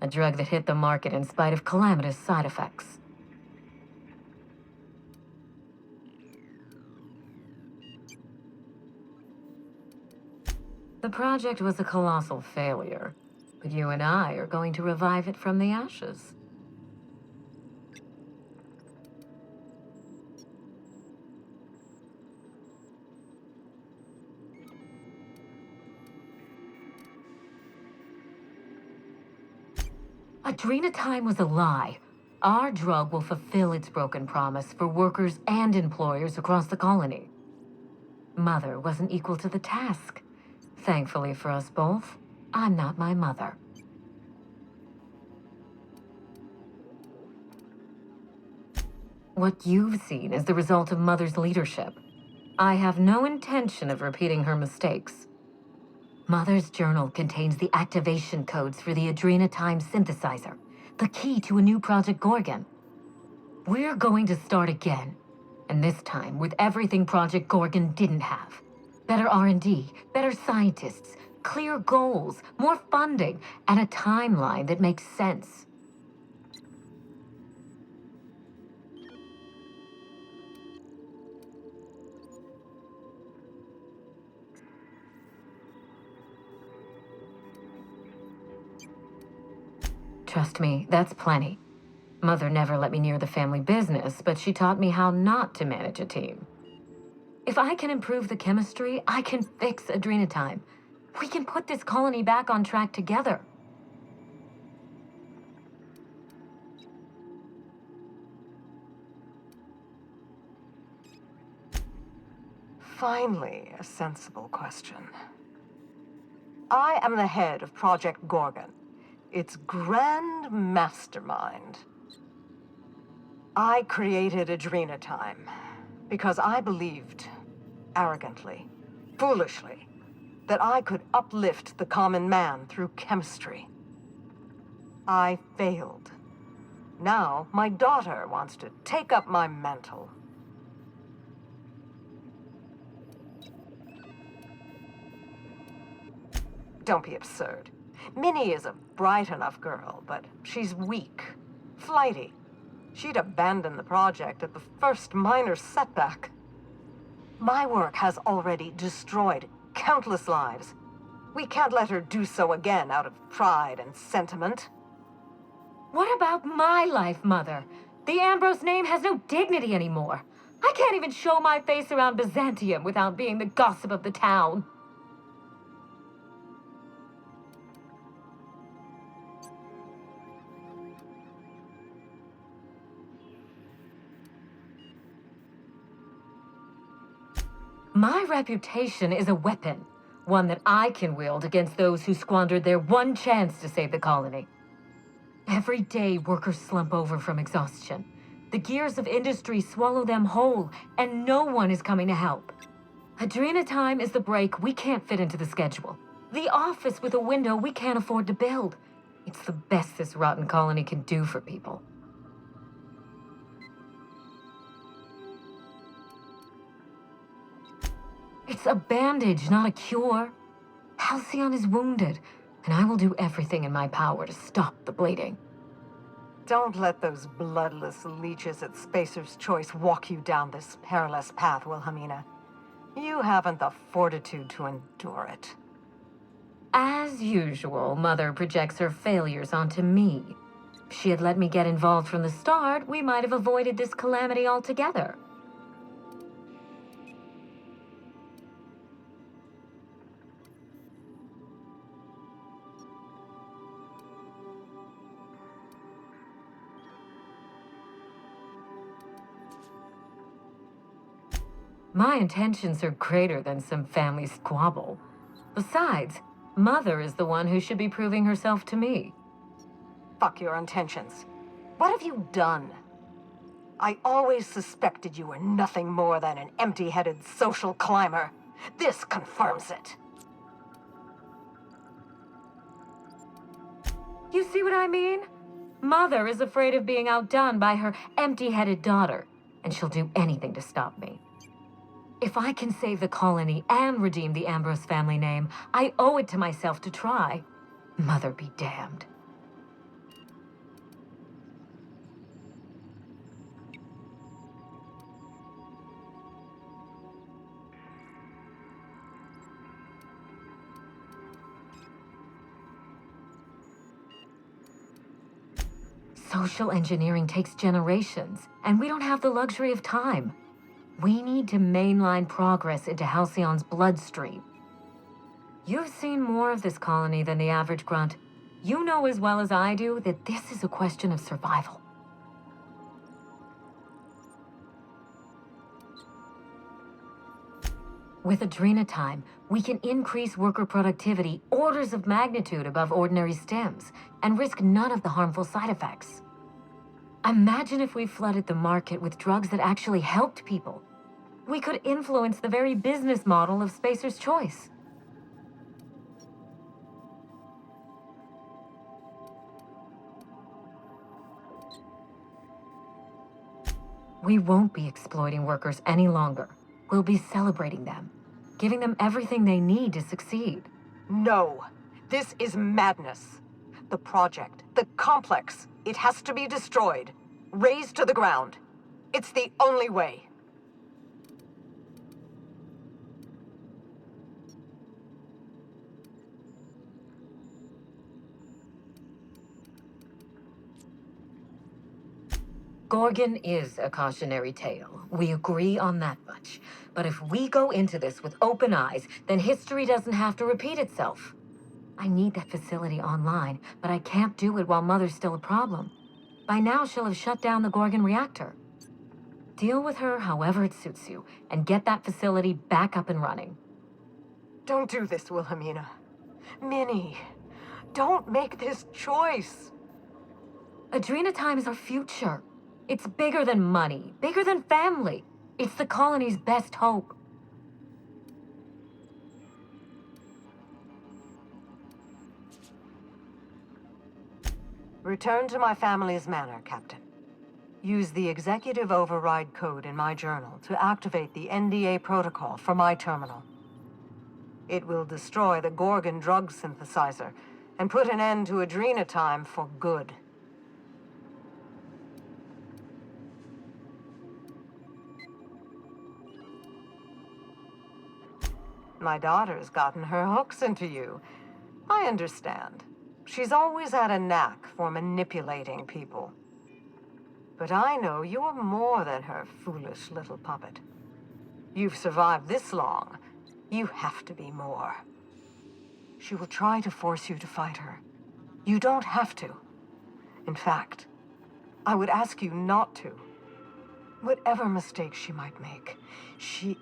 A drug that hit the market in spite of calamitous side effects. The project was a colossal failure. But you and I are going to revive it from the ashes. Adrenatime was a lie. Our drug will fulfill its broken promise for workers and employers across the colony. Mother wasn't equal to the task. Thankfully for us both, I'm not my mother. What you've seen is the result of Mother's leadership. I have no intention of repeating her mistakes. Mother's journal contains the activation codes for the Adrenatime synthesizer, the key to a new Project Gorgon. We're going to start again, and this time with everything Project Gorgon didn't have. Better R&D, better scientists, clear goals, more funding, and a timeline that makes sense. Trust me, that's plenty. Mother never let me near the family business, but she taught me how not to manage a team. If I can improve the chemistry, I can fix Adrenatime. We can put this colony back on track together. Finally, a sensible question. I am the head of Project Gorgon, its grand mastermind. I created Adrenatime because I believed arrogantly, foolishly, that I could uplift the common man through chemistry. I failed. Now, my daughter wants to take up my mantle. Don't be absurd. Minnie is a bright enough girl, but she's weak, flighty. She'd abandon the project at the first minor setback. My work has already destroyed countless lives. We can't let her do so again out of pride and sentiment. What about my life, Mother? The Ambrose name has no dignity anymore. I can't even show my face around Byzantium without being the gossip of the town. My reputation is a weapon, one that I can wield against those who squandered their one chance to save the colony. Every day, workers slump over from exhaustion. The gears of industry swallow them whole, and no one is coming to help. Adrena time is the break we can't fit into the schedule. The office with a window we can't afford to build. It's the best this rotten colony can do for people. It's a bandage, not a cure. Halcyon is wounded, and I will do everything in my power to stop the bleeding. Don't let those bloodless leeches at Spacer's Choice walk you down this perilous path, Wilhelmina. You haven't the fortitude to endure it. As usual, Mother projects her failures onto me. If she had let me get involved from the start, we might have avoided this calamity altogether. My intentions are greater than some family squabble. Besides, Mother is the one who should be proving herself to me. Fuck your intentions. What have you done? I always suspected you were nothing more than an empty-headed social climber. This confirms it. You see what I mean? Mother is afraid of being outdone by her empty-headed daughter, and she'll do anything to stop me. If I can save the colony and redeem the Ambrose family name, I owe it to myself to try. Mother be damned. Social engineering takes generations, and we don't have the luxury of time. We need to mainline progress into Halcyon's bloodstream. You've seen more of this colony than the average grunt. You know as well as I do that this is a question of survival. With Adrena time, we can increase worker productivity orders of magnitude above ordinary stems and risk none of the harmful side effects. Imagine if we flooded the market with drugs that actually helped people. We could influence the very business model of Spacer's Choice. We won't be exploiting workers any longer. We'll be celebrating them, giving them everything they need to succeed. No, this is madness. The project, the complex, it has to be destroyed, razed to the ground. It's the only way. Gorgon is a cautionary tale. We agree on that much. But if we go into this with open eyes, then history doesn't have to repeat itself. I need that facility online, but I can't do it while Mother's still a problem. By now, she'll have shut down the Gorgon reactor. Deal with her however it suits you, and get that facility back up and running. Don't do this, Wilhelmina. Minnie, don't make this choice. Adrena time is our future. It's bigger than money, bigger than family. It's the colony's best hope. Return to my family's manor, Captain. Use the executive override code in my journal to activate the NDA protocol for my terminal. It will destroy the Gorgon drug synthesizer and put an end to Adrena time for good. My daughter's gotten her hooks into you. I understand. She's always had a knack for manipulating people. But I know you're more than her foolish little puppet. You've survived this long. You have to be more. She will try to force you to fight her. You don't have to. In fact, I would ask you not to. Whatever mistakes she might make, she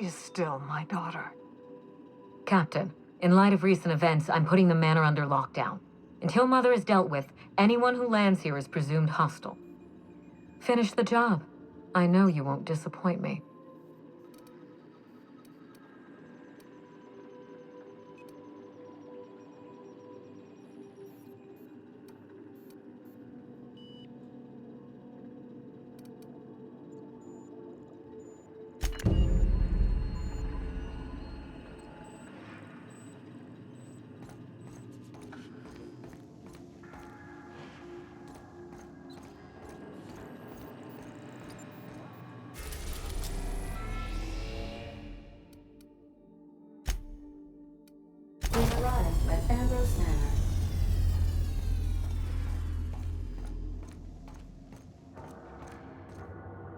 is still my daughter. Captain, in light of recent events, I'm putting the manor under lockdown. Until Mother is dealt with, anyone who lands here is presumed hostile. Finish the job. I know you won't disappoint me. We've arrived at Ambrose Manor.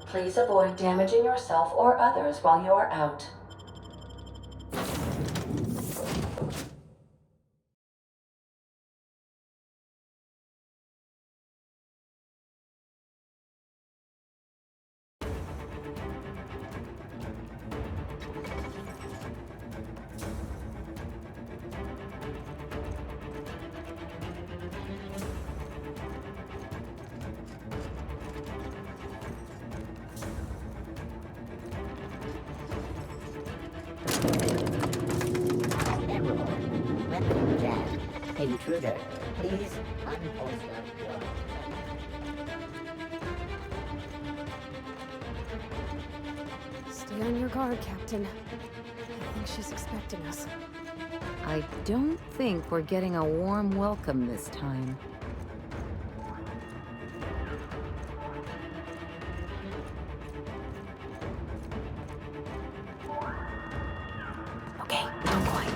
Please avoid damaging yourself or others while you are out. Intruder, please unpost your... Stay on your guard, Captain. I think she's expecting us. I don't think we're getting a warm welcome this time. Okay, I'm going.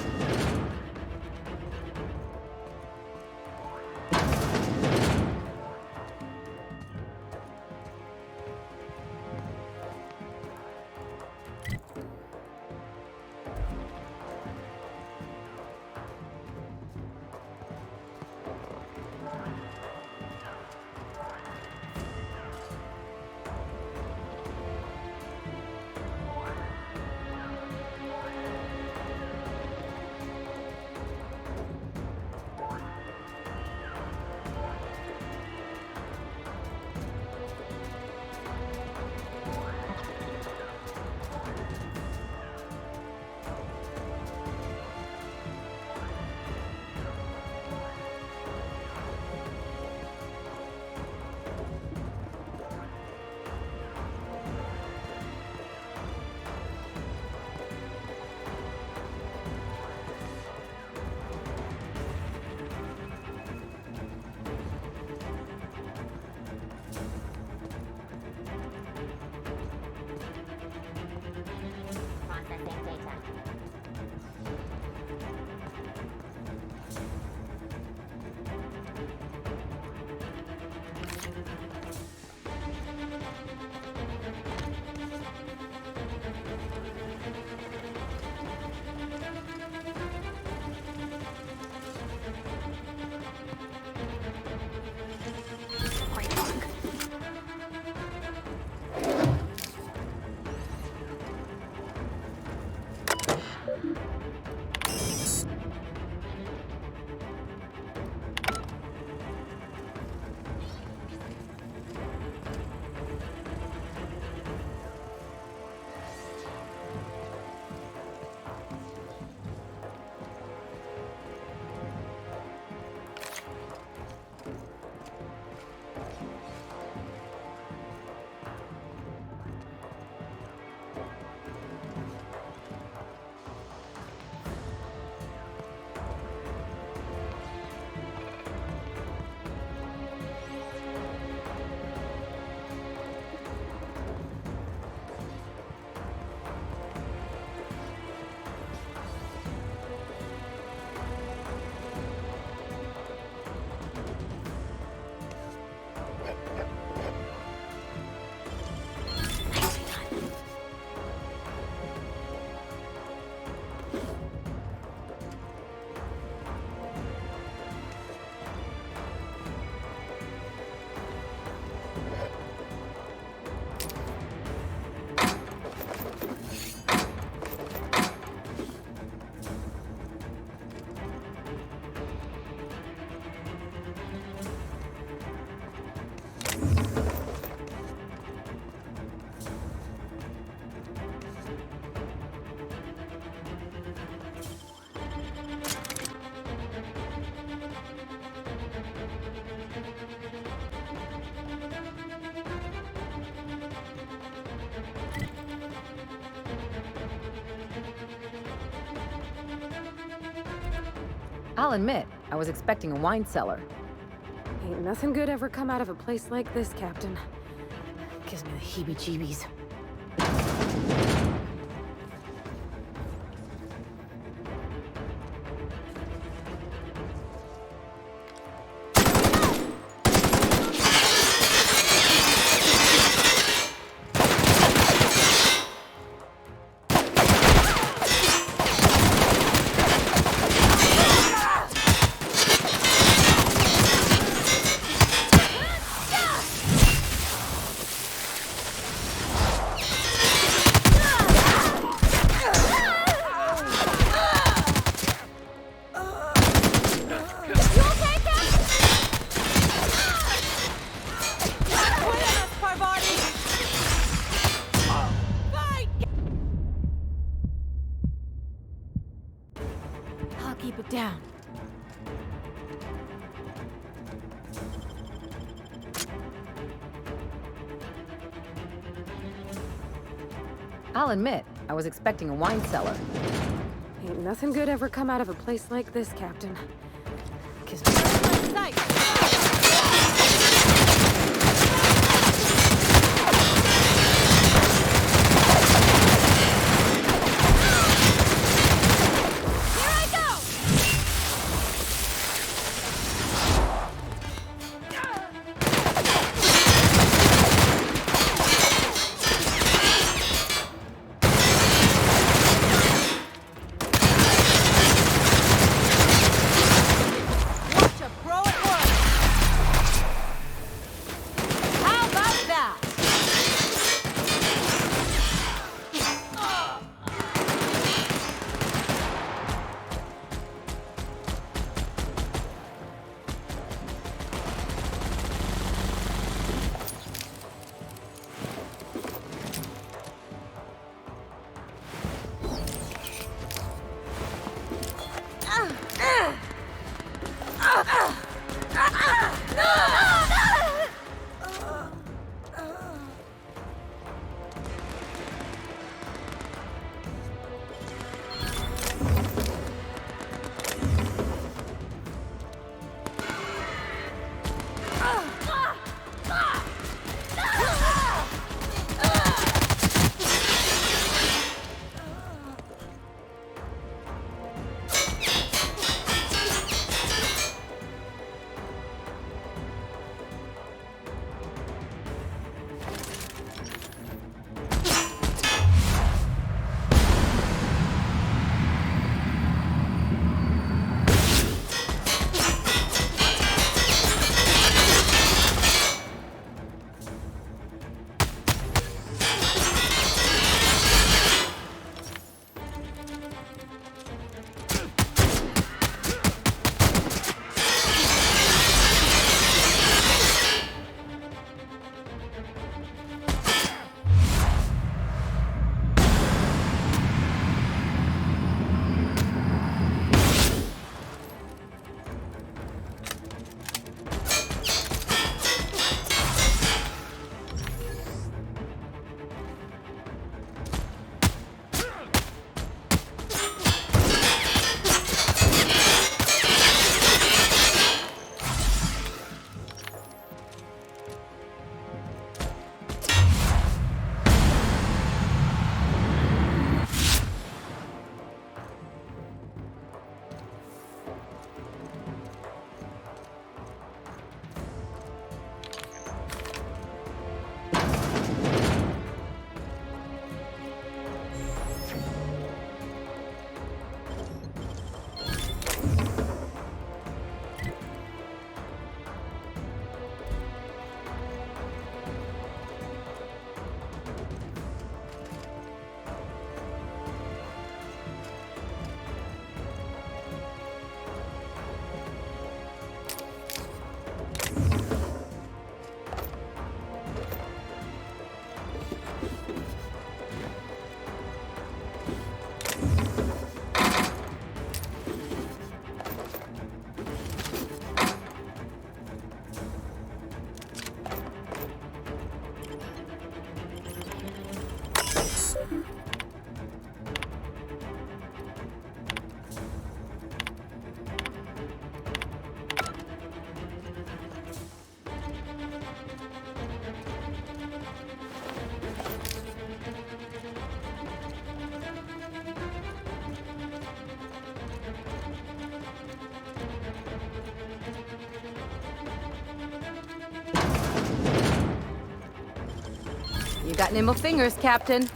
I'll admit, I was expecting a wine cellar. Ain't nothing good ever come out of a place like this, Captain. Gives me the heebie-jeebies. I'll keep it down. I'll admit, I was expecting a wine cellar. Ain't nothing good ever come out of a place like this, Captain. Gives me... Watch a pro at work. You got nimble fingers, Captain.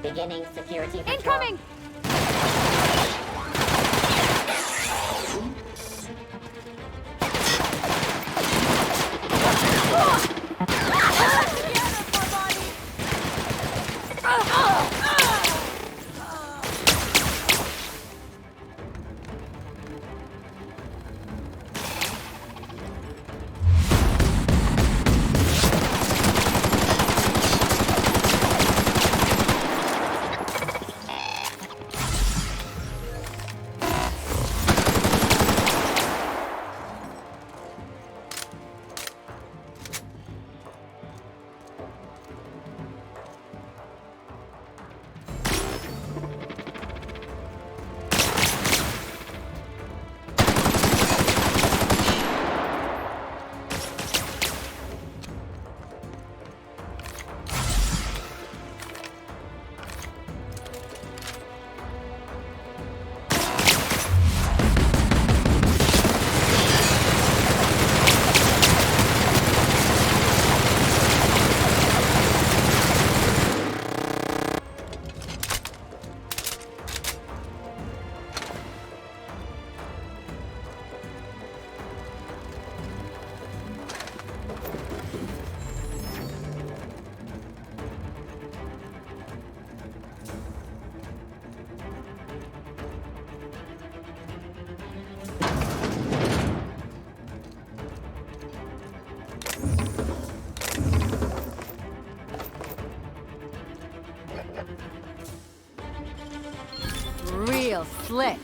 Beginning security control. Incoming! Real slick.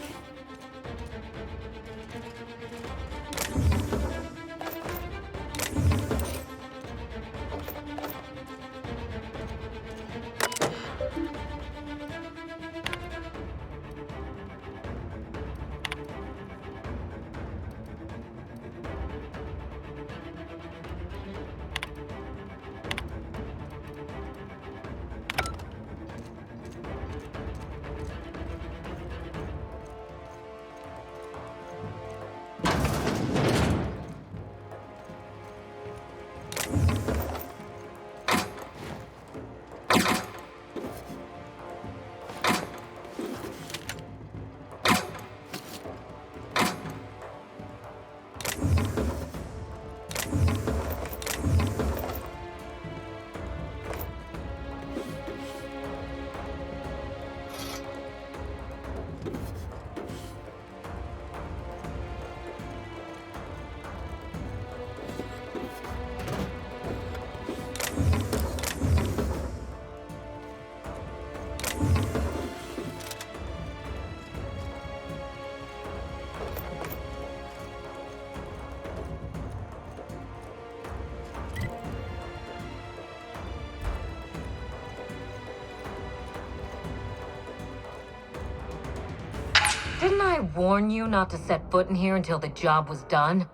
Didn't I warn you not to set foot in here until the job was done?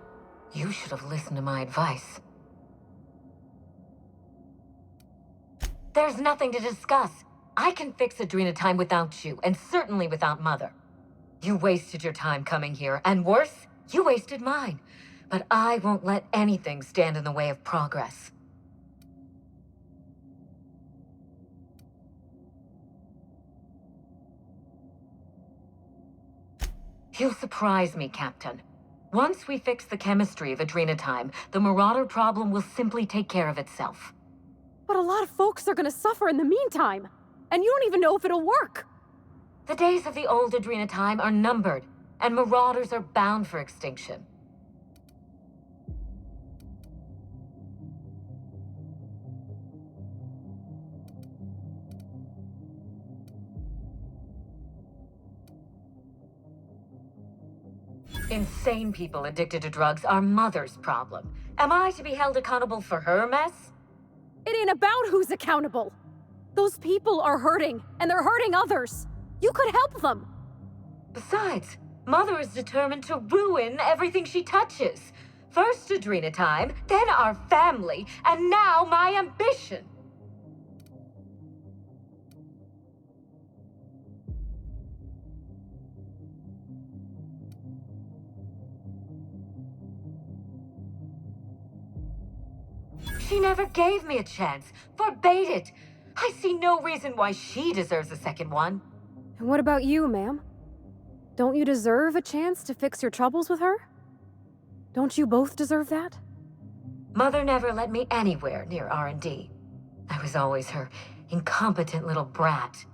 You should have listened to my advice. There's nothing to discuss. I can fix Adrenatime without you, and certainly without Mother. You wasted your time coming here, and worse, you wasted mine. But I won't let anything stand in the way of progress. You'll surprise me, Captain. Once we fix the chemistry of Adrenatime, the Marauder problem will simply take care of itself. But a lot of folks are gonna suffer in the meantime. And you don't even know if it'll work. The days of the old Adrenatime are numbered, and Marauders are bound for extinction. Insane people addicted to drugs are Mother's problem. Am I to be held accountable for her mess? It ain't about who's accountable. Those people are hurting, and they're hurting others. You could help them. Besides, Mother is determined to ruin everything she touches. First Adrenatime, then our family, and now my ambition. She never gave me a chance, forbade it. I see no reason why she deserves a second one. And what about you, ma'am? Don't you deserve a chance to fix your troubles with her? Don't you both deserve that? Mother never let me anywhere near R&D. I was always her incompetent little brat.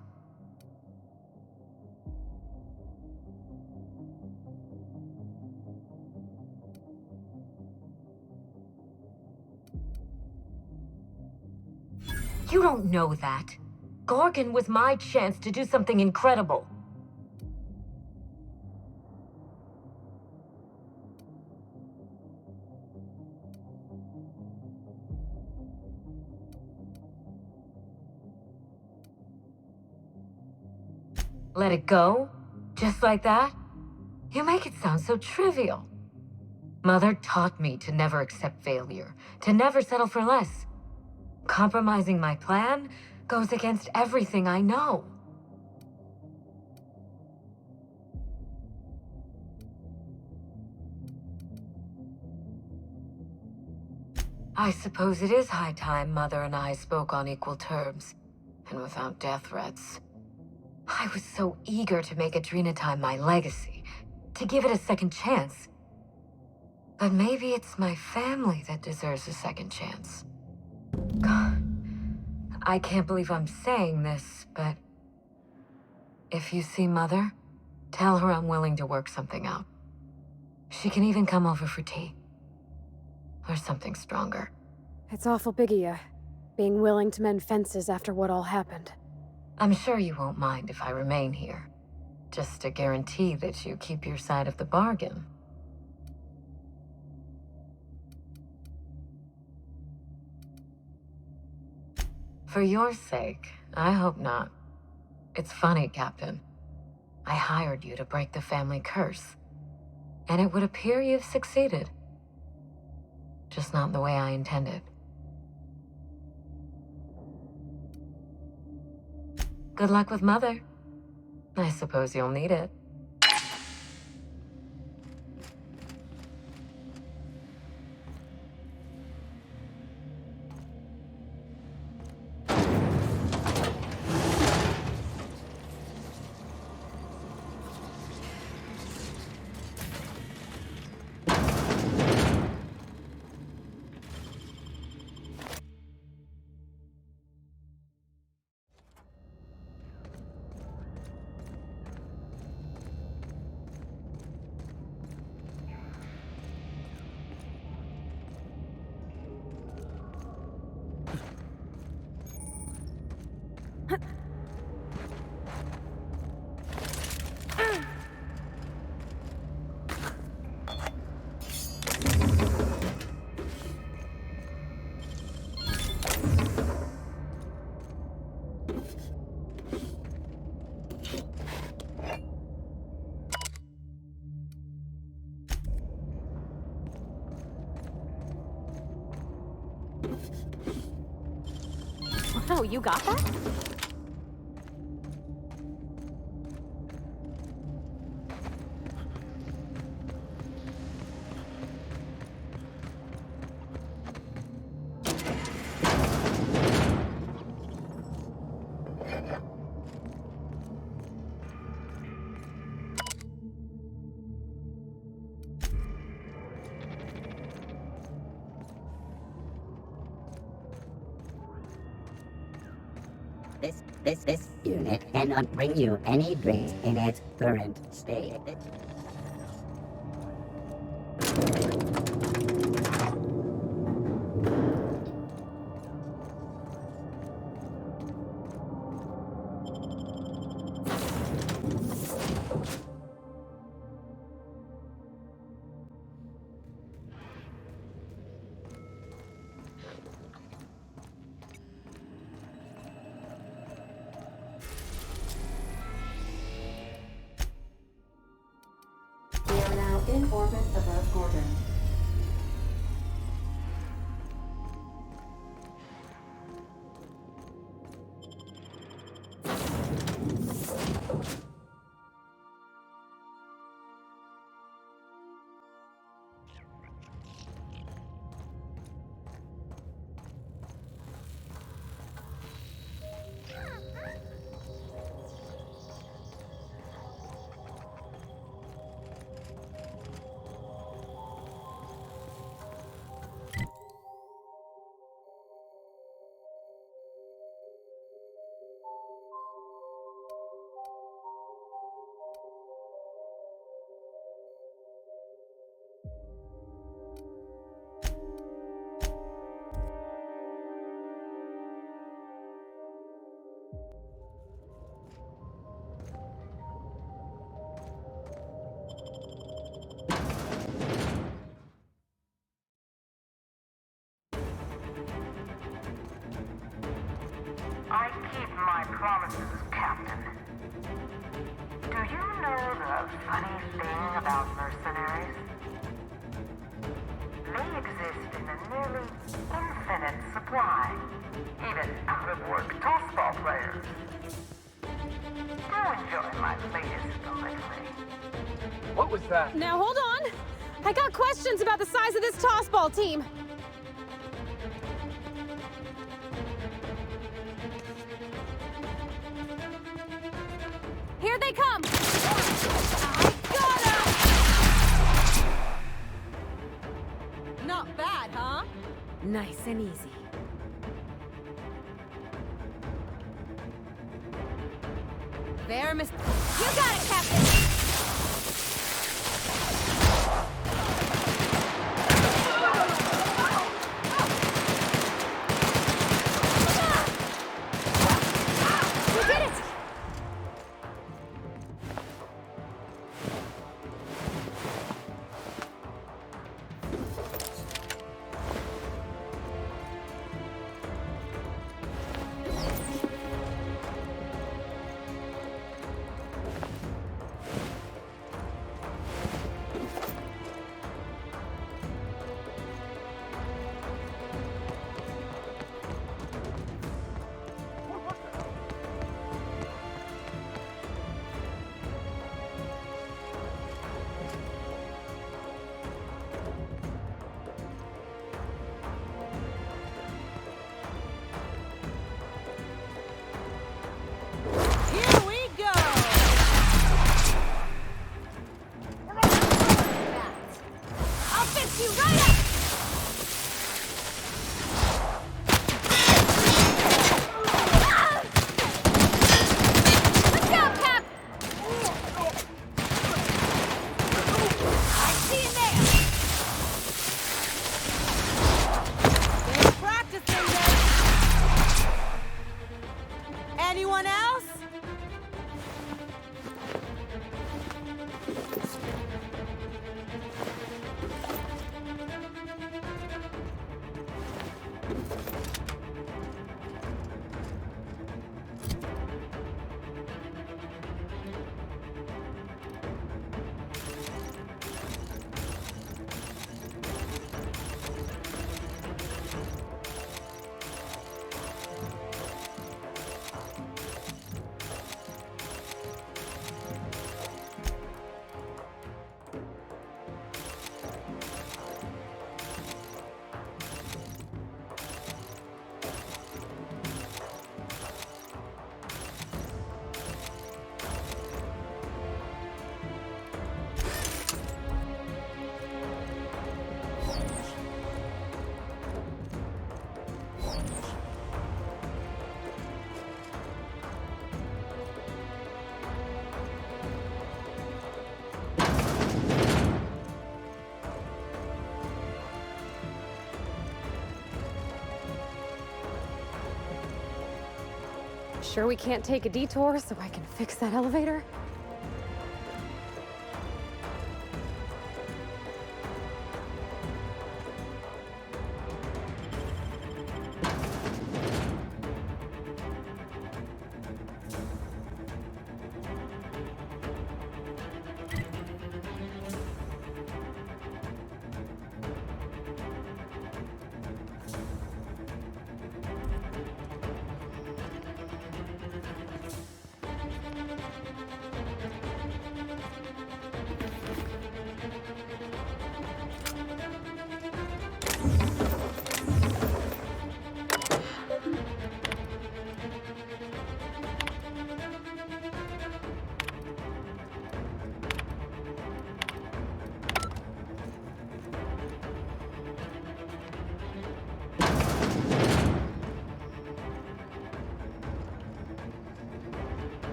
You don't know that. Gorgon was my chance to do something incredible. Let it go? Just like that? You make it sound so trivial. Mother taught me to never accept failure, to never settle for less. Compromising my plan goes against everything I know. I suppose it is high time Mother and I spoke on equal terms, and without death threats. I was so eager to make Adrenatime my legacy, to give it a second chance. But maybe it's my family that deserves a second chance. God, I can't believe I'm saying this, but if you see Mother, tell her I'm willing to work something out. She can even come over for tea. Or something stronger. It's awful big of you, being willing to mend fences after what all happened. I'm sure you won't mind if I remain here. Just to guarantee that you keep your side of the bargain. For your sake, I hope not. It's funny, Captain. I hired you to break the family curse. And it would appear you've succeeded. Just not the way I intended. Good luck with Mother. I suppose you'll need it. Oh, you got that? This unit cannot bring you any drinks in its current state. We are now in orbit above Gordon. I keep my promises, Captain. Do you know the funny thing about mercenaries? They exist in a nearly infinite supply, even out-of-work tossball players. Do enjoy my latest delivery. What was that? Now hold on! I got questions about the size of this tossball team! Here they come! I got 'em! Not bad, huh? Nice and easy. There, Miss... You got it, Captain! You did it! Sure we can't take a detour so I can fix that elevator?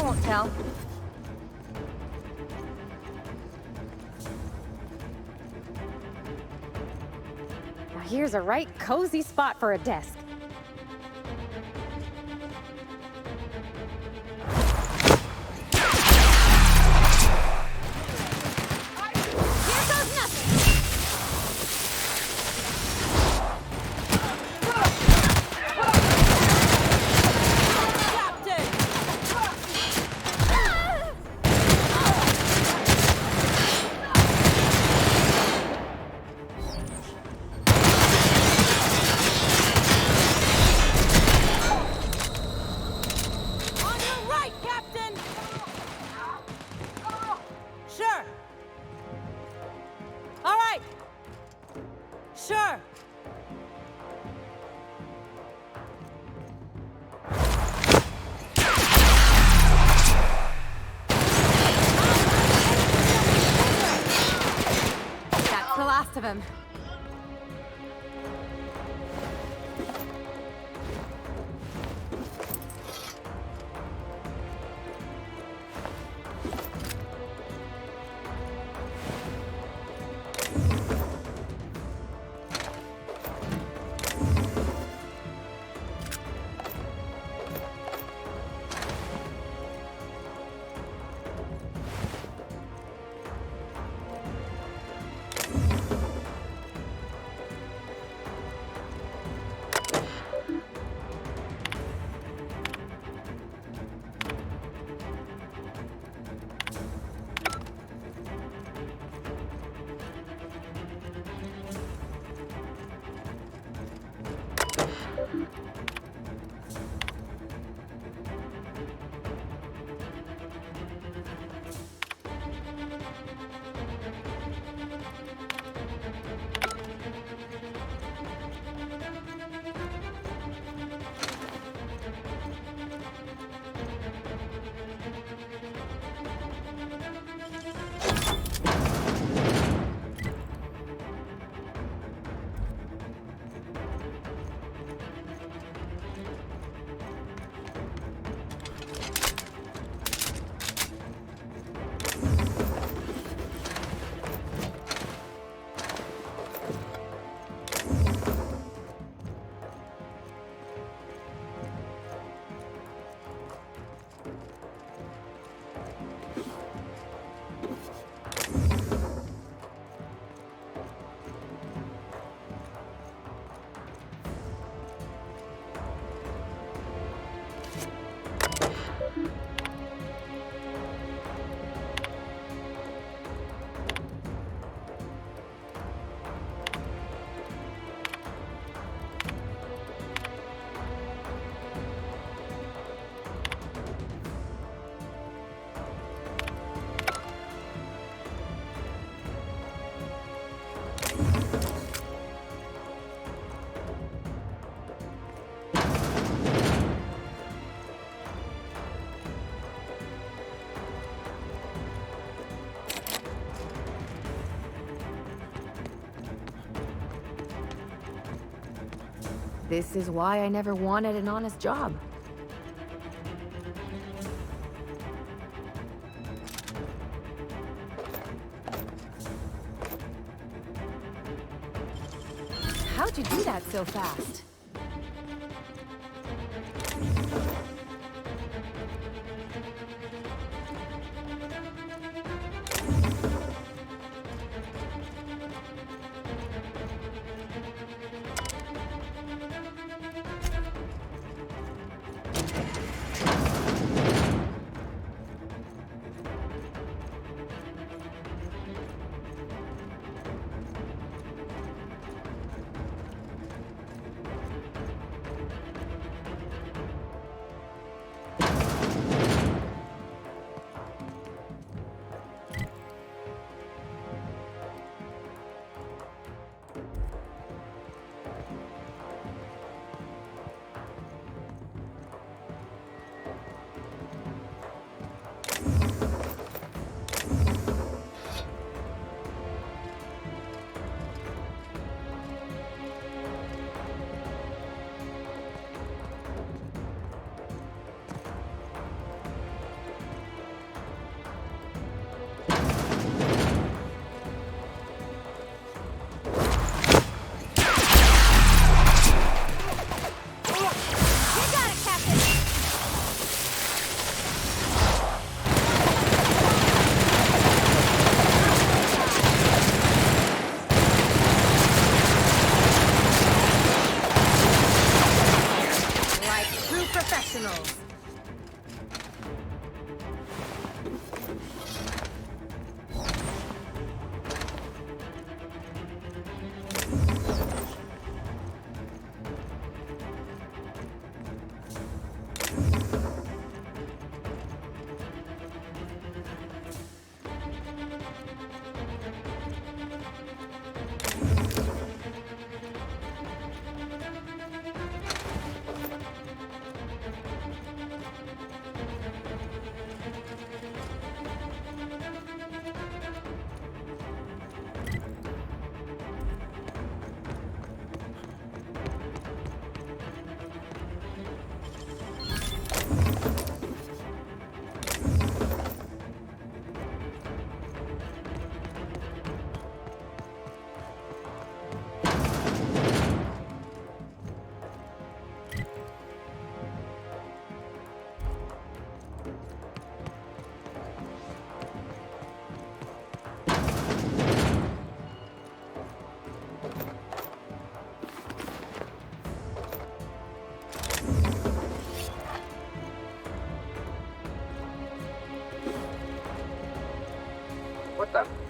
Won't tell. Now here's a right cozy spot for a desk. Sure. That's the last of him. This is why I never wanted an honest job. How'd you do that so fast?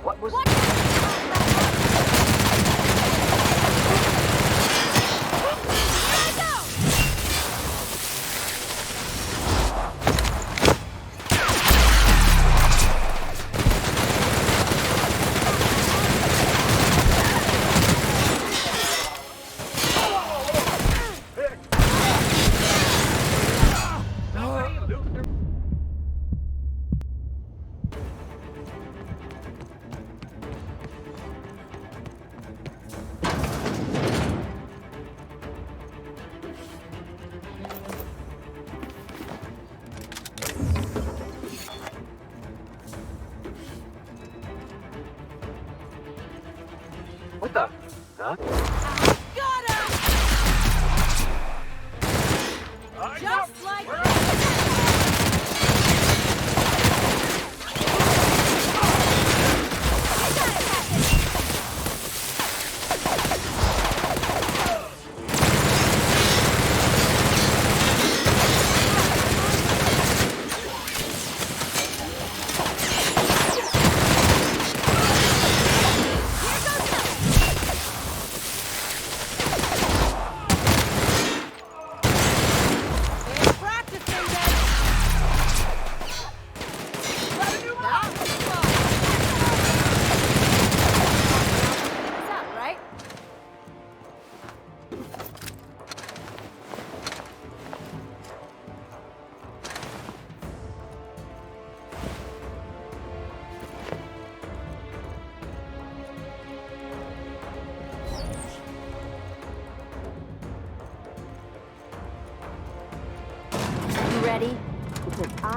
What was... What the? Huh? Got him! Just like that!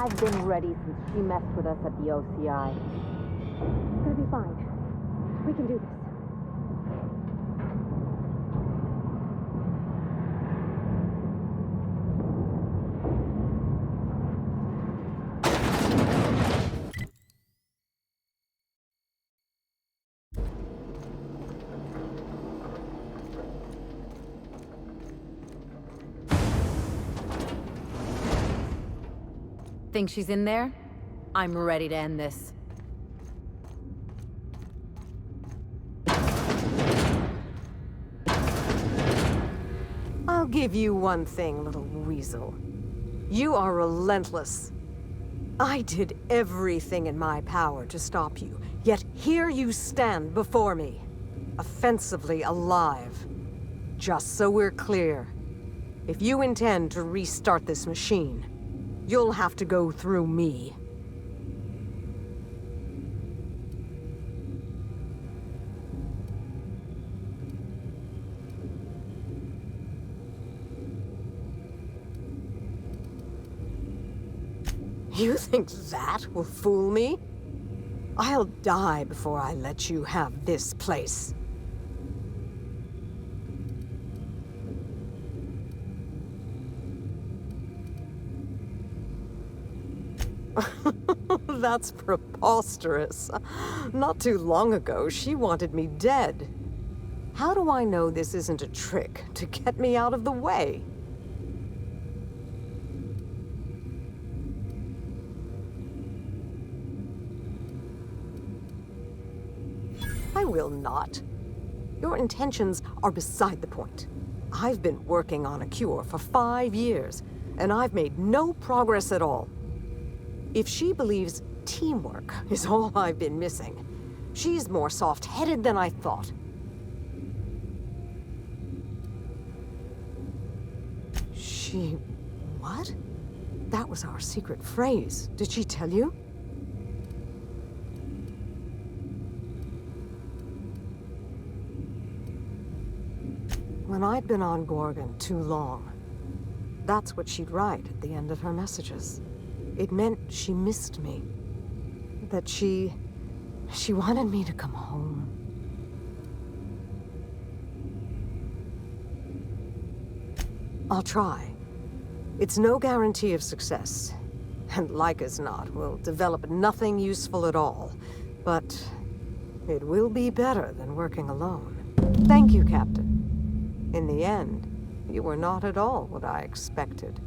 I've been ready since she messed with us at the OCI. It's gonna be fine. We can do this. Think she's in there? I'm ready to end this. I'll give you one thing, little weasel. You are relentless. I did everything in my power to stop you, yet here you stand before me, offensively alive. Just so we're clear, if you intend to restart this machine, you'll have to go through me. You think that will fool me? I'll die before I let you have this place. That's preposterous. Not too long ago, she wanted me dead. How do I know this isn't a trick to get me out of the way? I will not. Your intentions are beside the point. I've been working on a cure for 5 years, and I've made no progress at all. If she believes teamwork is all I've been missing, she's more soft-headed than I thought. She... what? That was our secret phrase. Did she tell you? When I'd been on Gorgon too long, that's what she'd write at the end of her messages. It meant she missed me. That she wanted me to come home. I'll try. It's no guarantee of success. And like as not, we'll develop nothing useful at all. But it will be better than working alone. Thank you, Captain. In the end, you were not at all what I expected.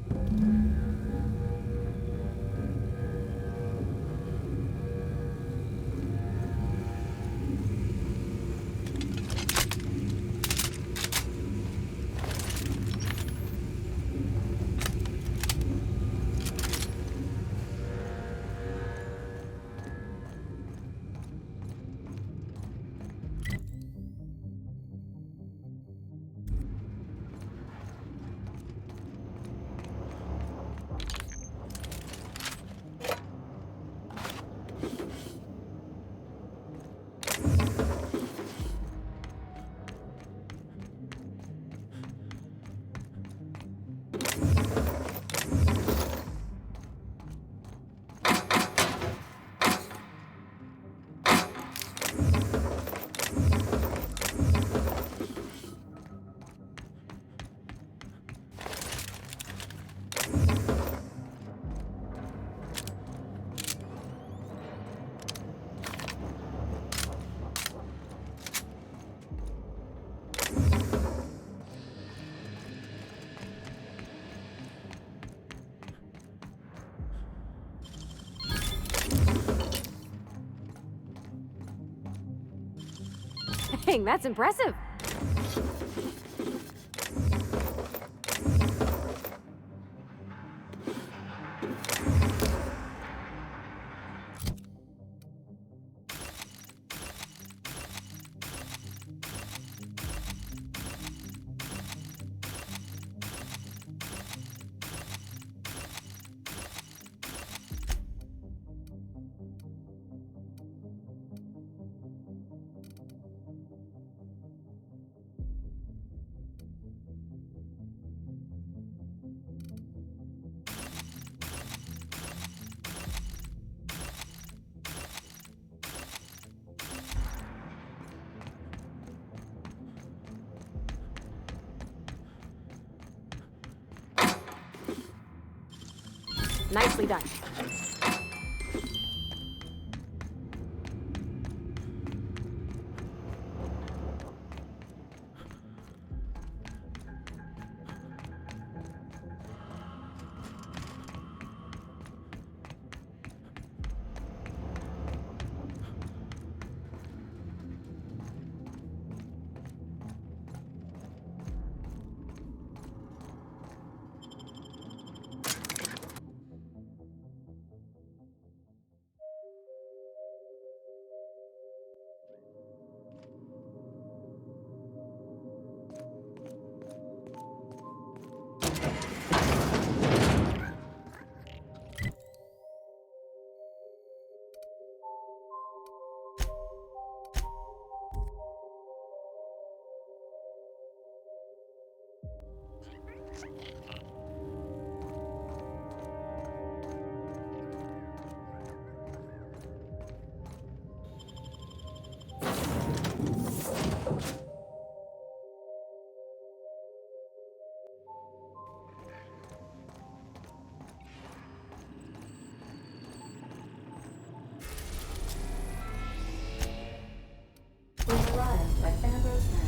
Dang, that's impressive. Nicely done. We've arrived at Ambrose Manor.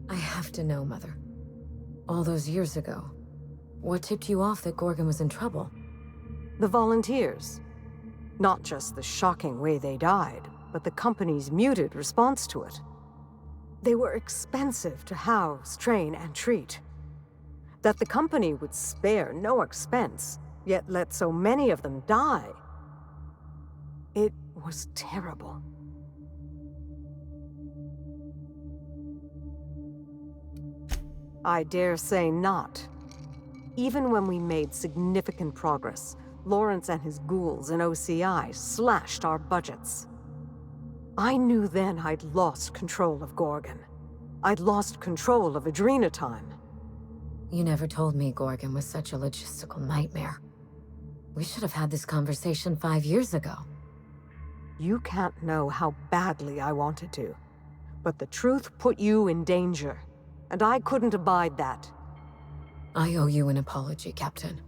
I have to know, Mother. All those years ago, what tipped you off that Gorgon was in trouble? The volunteers. Not just the shocking way they died, but the company's muted response to it. They were expensive to house, train, and treat. That the company would spare no expense, yet let so many of them die. It was terrible. I dare say not. Even when we made significant progress, Lawrence and his ghouls in OCI slashed our budgets. I knew then I'd lost control of Gorgon. I'd lost control of Adrenatime. You never told me Gorgon was such a logistical nightmare. We should have had this conversation 5 years ago. You can't know how badly I wanted to. But the truth put you in danger. And I couldn't abide that. I owe you an apology, Captain.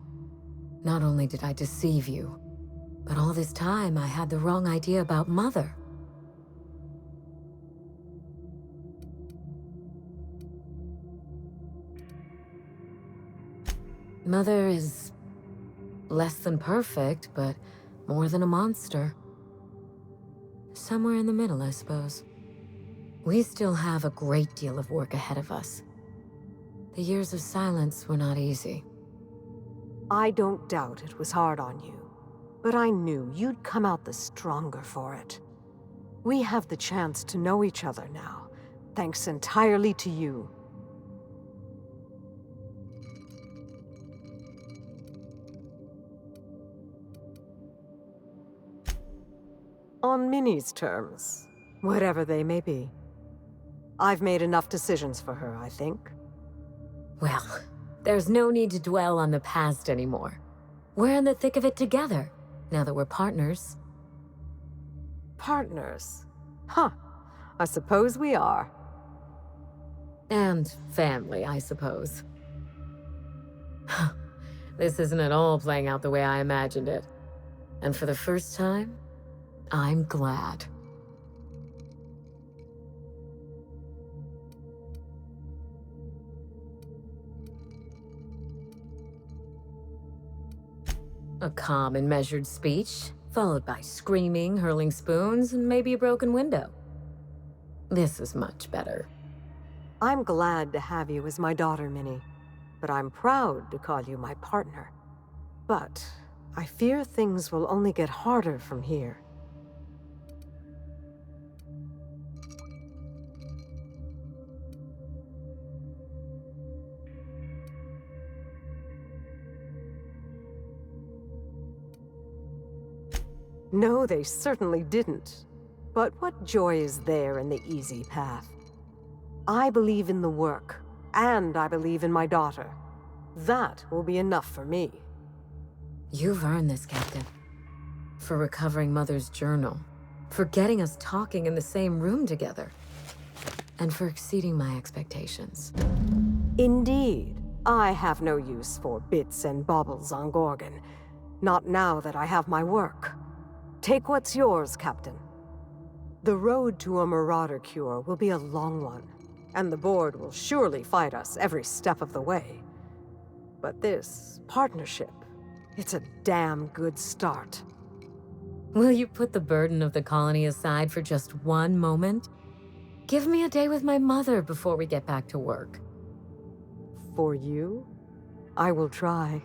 Not only did I deceive you, but all this time I had the wrong idea about Mother. Mother is less than perfect, but more than a monster. Somewhere in the middle, I suppose. We still have a great deal of work ahead of us. The years of silence were not easy. I don't doubt it was hard on you, but I knew you'd come out the stronger for it. We have the chance to know each other now, thanks entirely to you. On Minnie's terms, whatever they may be. I've made enough decisions for her, I think. Well, there's no need to dwell on the past anymore. We're in the thick of it together, now that we're partners. Partners? Huh. I suppose we are. And family, I suppose. This isn't at all playing out the way I imagined it. And for the first time, I'm glad. A calm and measured speech, followed by screaming, hurling spoons, and maybe a broken window. This is much better. I'm glad to have you as my daughter, Minnie, but I'm proud to call you my partner. But I fear things will only get harder from here. No, they certainly didn't. But what joy is there in the easy path? I believe in the work, and I believe in my daughter. That will be enough for me. You've earned this, Captain. For recovering Mother's journal, for getting us talking in the same room together, and for exceeding my expectations. Indeed, I have no use for bits and baubles on Gorgon. Not now that I have my work. Take what's yours, Captain. The road to a Marauder cure will be a long one, and the Board will surely fight us every step of the way. But this partnership, it's a damn good start. Will you put the burden of the colony aside for just one moment? Give me a day with my mother before we get back to work. For you, I will try.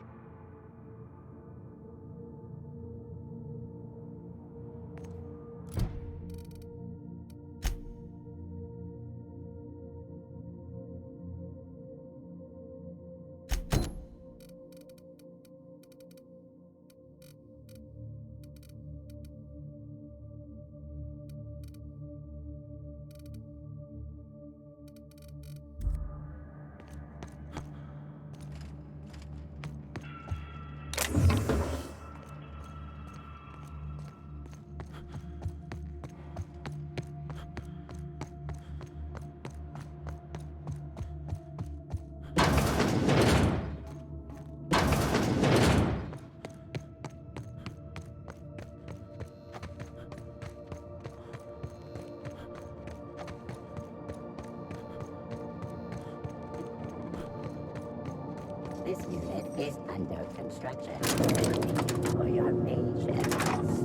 This unit is under construction. Thank you for your patience.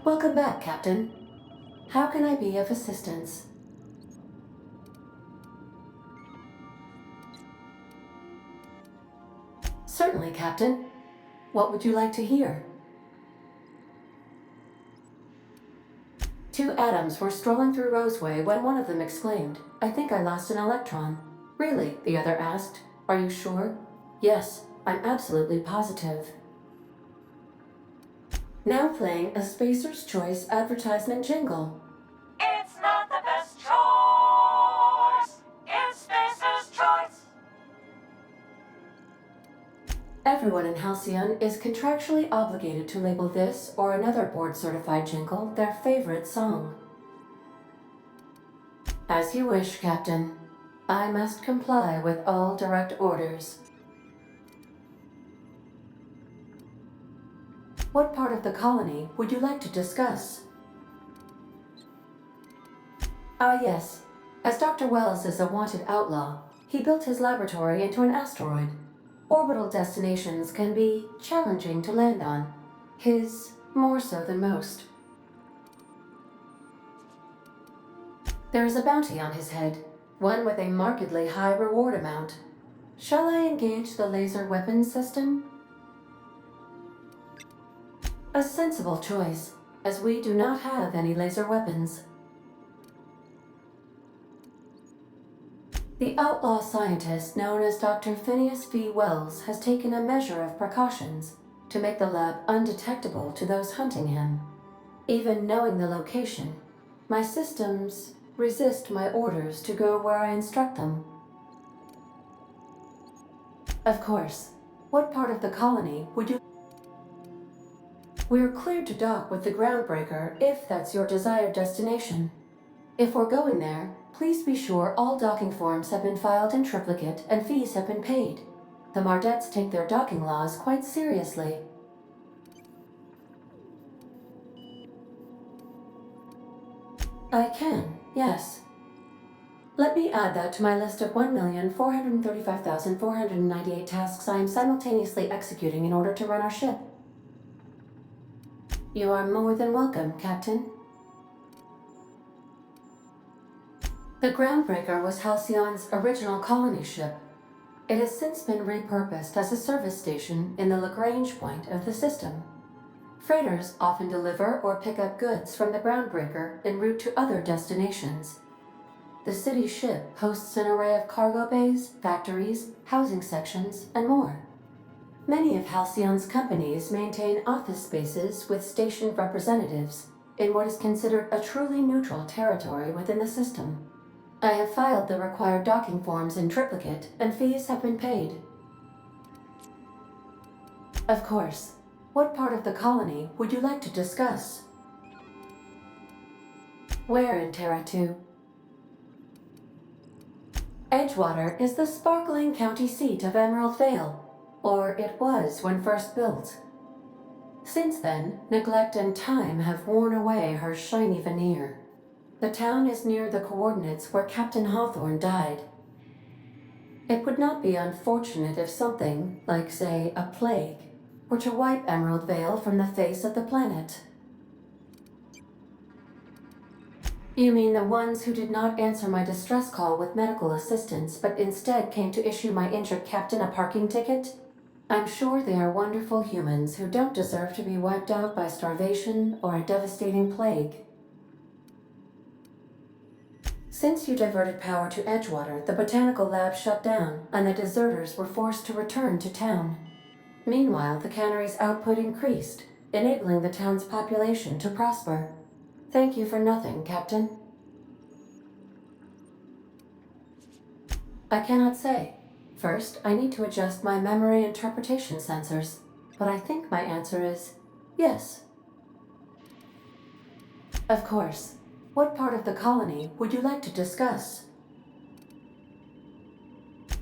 Welcome back, Captain. How can I be of assistance? Certainly, Captain. What would you like to hear? Two atoms were strolling through Roseway when one of them exclaimed, "I think I lost an electron." "Really?" the other asked. "Are you sure?" "Yes, I'm absolutely positive." Now playing a Spacer's Choice advertisement jingle. It's not the best choice. It's Spacer's Choice. Everyone in Halcyon is contractually obligated to label this or another board-certified jingle their favorite song. As you wish, Captain. I must comply with all direct orders. What part of the colony would you like to discuss? Ah, yes. As Dr. Wells is a wanted outlaw, he built his laboratory into an asteroid. Orbital destinations can be challenging to land on. His more so than most. There is a bounty on his head, one with a markedly high reward amount. Shall I engage the laser weapons system? A sensible choice, as we do not have any laser weapons. The outlaw scientist known as Dr. Phineas V. Wells has taken a measure of precautions to make the lab undetectable to those hunting him. Even knowing the location, my systems resist my orders to go where I instruct them. Of course, what part of the colony would you... We're cleared to dock with the Groundbreaker if that's your desired destination. If we're going there, please be sure all docking forms have been filed in triplicate and fees have been paid. The Mardettes take their docking laws quite seriously. I can, yes. Let me add that to my list of 1,435,498 tasks I am simultaneously executing in order to run our ship. You are more than welcome, Captain. The Groundbreaker was Halcyon's original colony ship. It has since been repurposed as a service station in the Lagrange point of the system. Freighters often deliver or pick up goods from the Groundbreaker en route to other destinations. The city ship hosts an array of cargo bays, factories, housing sections, and more. Many of Halcyon's companies maintain office spaces with stationed representatives in what is considered a truly neutral territory within the system. I have filed the required docking forms in triplicate, and fees have been paid. Of course. What part of the colony would you like to discuss? Where in Terra 2? Edgewater is the sparkling county seat of Emerald Vale, or it was when first built. Since then, neglect and time have worn away her shiny veneer. The town is near the coordinates where Captain Hawthorne died. It would not be unfortunate if something, like say, a plague, were to wipe Emerald Vale from the face of the planet. You mean the ones who did not answer my distress call with medical assistance, but instead came to issue my injured captain a parking ticket? I'm sure they are wonderful humans who don't deserve to be wiped out by starvation or a devastating plague. Since you diverted power to Edgewater, the botanical lab shut down, and the deserters were forced to return to town. Meanwhile, the cannery's output increased, enabling the town's population to prosper. Thank you for nothing, Captain. I cannot say. First, I need to adjust my memory interpretation sensors, but I think my answer is yes. Of course. What part of the colony would you like to discuss?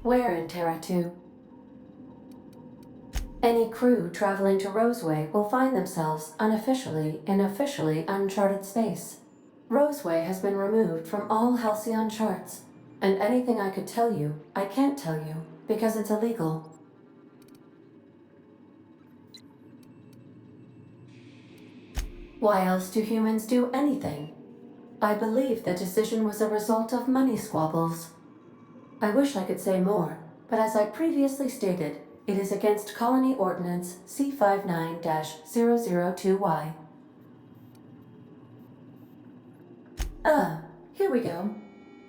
Where in Terra 2? Any crew traveling to Roseway will find themselves unofficially in officially uncharted space. Roseway has been removed from all Halcyon charts, and anything I could tell you, I can't tell you, because it's illegal. Why else do humans do anything? I believe the decision was a result of money squabbles. I wish I could say more, but as I previously stated, it is against Colony Ordinance C59-002Y. Here we go.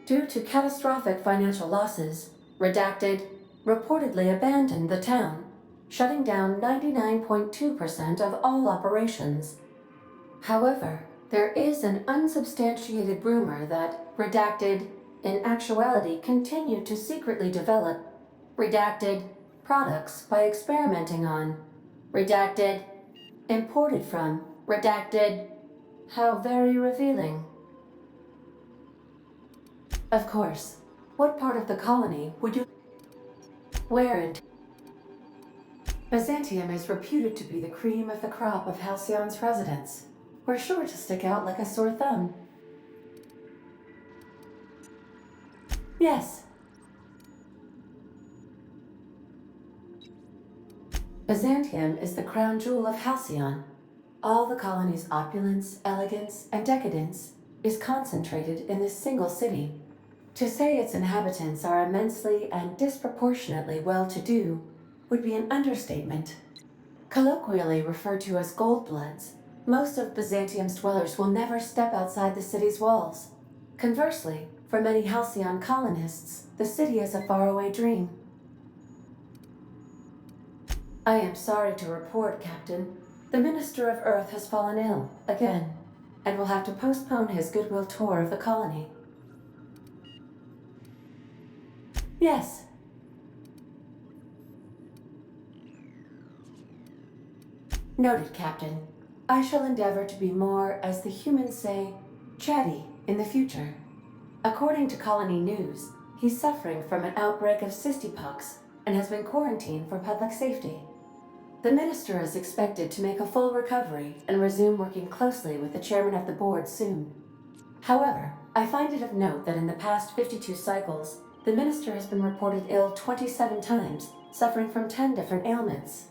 Due to catastrophic financial losses, Redacted reportedly abandoned the town, shutting down 99.2% of all operations. However, there is an unsubstantiated rumor that Redacted, in actuality, continued to secretly develop Redacted products by experimenting on Redacted, imported from Redacted. How very revealing. Of course. What part of the colony would you... Where in... Byzantium is reputed to be the cream of the crop of Halcyon's residents. We're sure to stick out like a sore thumb. Yes. Byzantium is the crown jewel of Halcyon. All the colony's opulence, elegance, and decadence is concentrated in this single city. To say its inhabitants are immensely and disproportionately well-to-do would be an understatement. Colloquially referred to as gold-bloods, most of Byzantium's dwellers will never step outside the city's walls. Conversely, for many Halcyon colonists, the city is a faraway dream. I am sorry to report, Captain. The Minister of Earth has fallen ill, again, and will have to postpone his goodwill tour of the colony. Yes. Noted, Captain. I shall endeavor to be more, as the humans say, chatty in the future. According to Colony News, he's suffering from an outbreak of cystipox, and has been quarantined for public safety. The Minister is expected to make a full recovery and resume working closely with the Chairman of the Board soon. However, I find it of note that in the past 52 cycles, the Minister has been reported ill 27 times, suffering from 10 different ailments.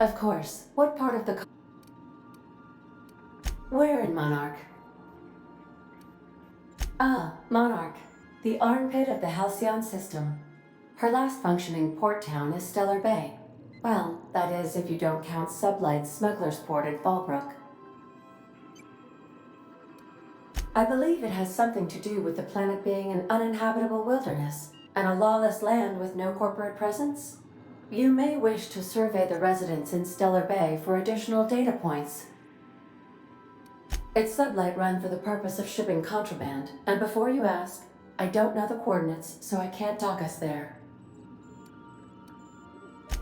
Of course, what part of the... Where in Monarch? Ah, Monarch, the armpit of the Halcyon system. Her last functioning port town is Stellar Bay. Well, that is if you don't count Sublight's smuggler's port at Fallbrook. I believe it has something to do with the planet being an uninhabitable wilderness and a lawless land with no corporate presence. You may wish to survey the residents in Stellar Bay for additional data points. It's Sublight run for the purpose of shipping contraband, and before you ask, I don't know the coordinates, so I can't dock us there.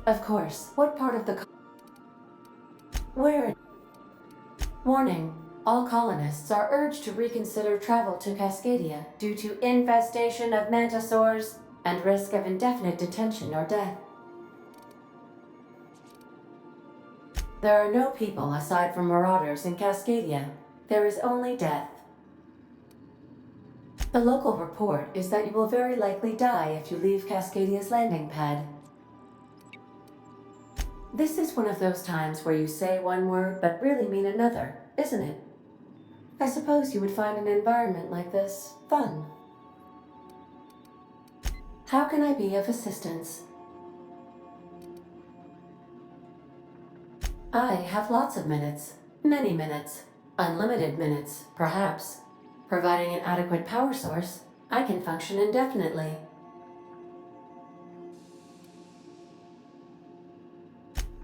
Of course, what part of the... Where... Warning. All colonists are urged to reconsider travel to Cascadia due to infestation of mantisaurs and risk of indefinite detention or death. There are no people aside from marauders in Cascadia. There is only death. The local report is that you will very likely die if you leave Cascadia's landing pad. This is one of those times where you say one word but really mean another, isn't it? I suppose you would find an environment like this fun. How can I be of assistance? I have lots of minutes. Many minutes. Unlimited minutes, perhaps. Providing an adequate power source, I can function indefinitely.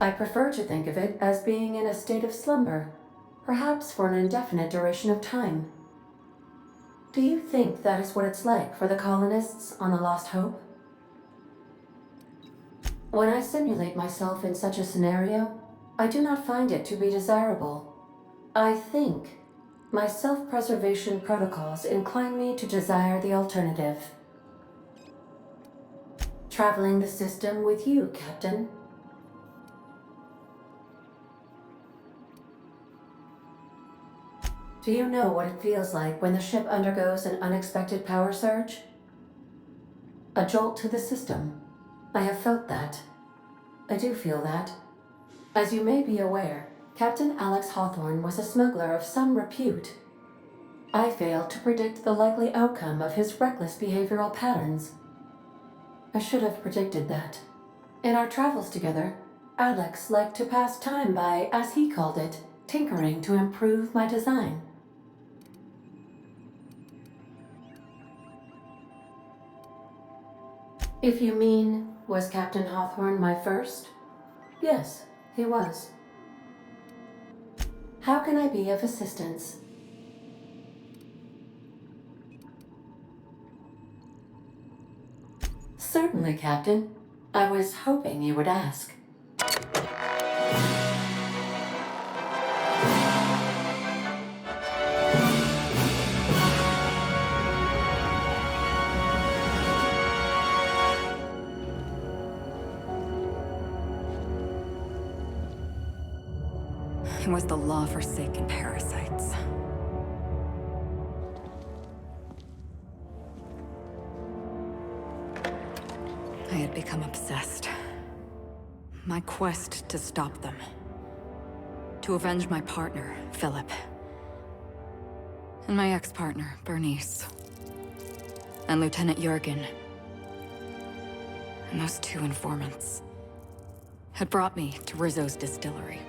I prefer to think of it as being in a state of slumber, perhaps for an indefinite duration of time. Do you think that is what it's like for the colonists on the Lost Hope? When I simulate myself in such a scenario, I do not find it to be desirable. I think my self-preservation protocols incline me to desire the alternative. Traveling the system with you, Captain. Do you know what it feels like when the ship undergoes an unexpected power surge? A jolt to the system. I have felt that. I do feel that. As you may be aware, Captain Alex Hawthorne was a smuggler of some repute. I failed to predict the likely outcome of his reckless behavioral patterns. I should have predicted that. In our travels together, Alex liked to pass time by, as he called it, tinkering to improve my design. If you mean, was Captain Hawthorne my first? Yes, he was. How can I be of assistance? Certainly, Captain. I was hoping you would ask. It was the law-forsaken parasites. I had become obsessed. My quest to stop them. To avenge my partner, Philip. And my ex-partner, Bernice. And Lieutenant Jurgen. And those two informants had brought me to Rizzo's distillery.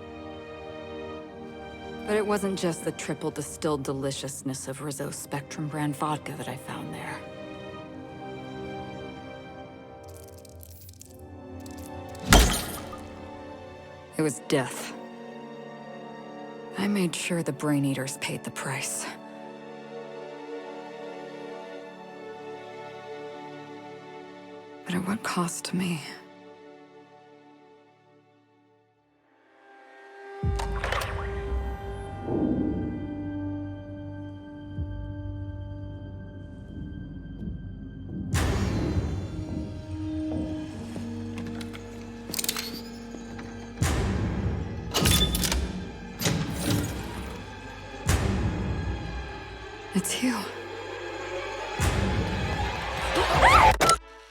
But it wasn't just the triple distilled deliciousness of Rizzo's Spectrum brand vodka that I found there. It was death. I made sure the Brain Eaters paid the price. But at what cost to me? It's you.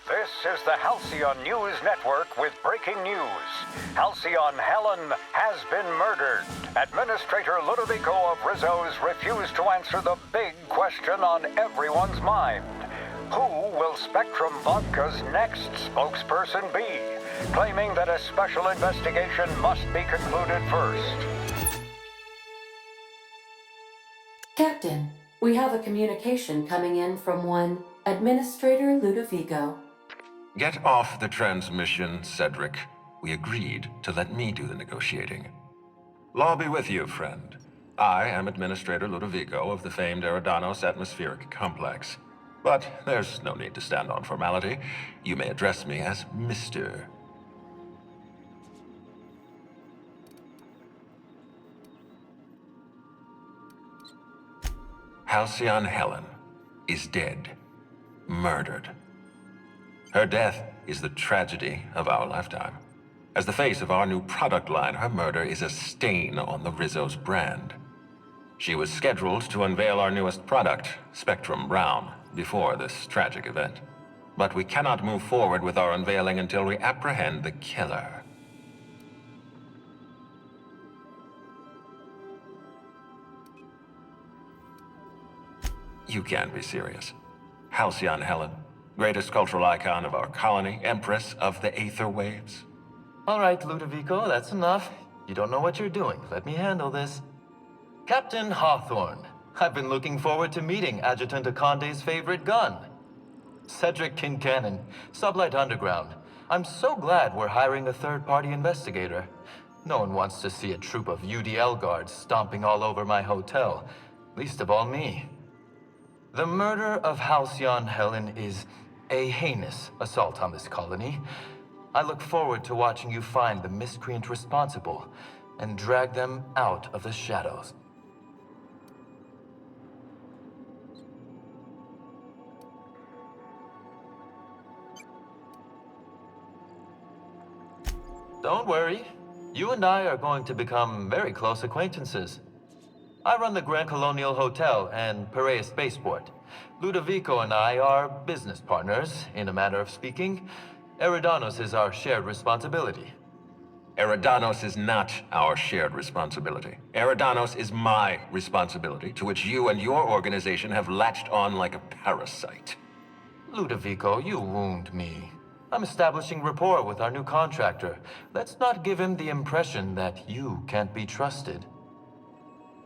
This is the Halcyon News Network with breaking news. Halcyon Helen has been murdered. Administrator Ludovico of Rizzo's refused to answer the big question on everyone's mind. Who will Spectrum Vodka's next spokesperson be? Claiming that a special investigation must be concluded first. Captain, we have a communication coming in from one Administrator Ludovico. Get off the transmission, Cedric. We agreed to let me do the negotiating. Law be with you, friend. I am Administrator Ludovico of the famed Eridanos Atmospheric Complex. But there's no need to stand on formality. You may address me as Mr. Halcyon Helen is dead. Murdered. Her death is the tragedy of our lifetime. As the face of our new product line, her murder is a stain on the Rizzo's brand. She was scheduled to unveil our newest product, Spectrum Brown, before this tragic event. But we cannot move forward with our unveiling until we apprehend the killer. You can't be serious. Halcyon Helen, greatest cultural icon of our colony, empress of the Aether Waves. All right, Ludovico, that's enough. You don't know what you're doing. Let me handle this. Captain Hawthorne, I've been looking forward to meeting Adjutant Akonde's favorite gun. Cedric Kincannon, Sublight Underground. I'm so glad we're hiring a third-party investigator. No one wants to see a troop of UDL guards stomping all over my hotel, least of all me. The murder of Halcyon Helen is a heinous assault on this colony. I look forward to watching you find the miscreant responsible and drag them out of the shadows. Don't worry. You and I are going to become very close acquaintances. I run the Grand Colonial Hotel and Piraeus Spaceport. Ludovico and I are business partners, in a manner of speaking. Eridanos is our shared responsibility. Eridanos is not our shared responsibility. Eridanos is my responsibility, to which you and your organization have latched on like a parasite. Ludovico, you wound me. I'm establishing rapport with our new contractor. Let's not give him the impression that you can't be trusted.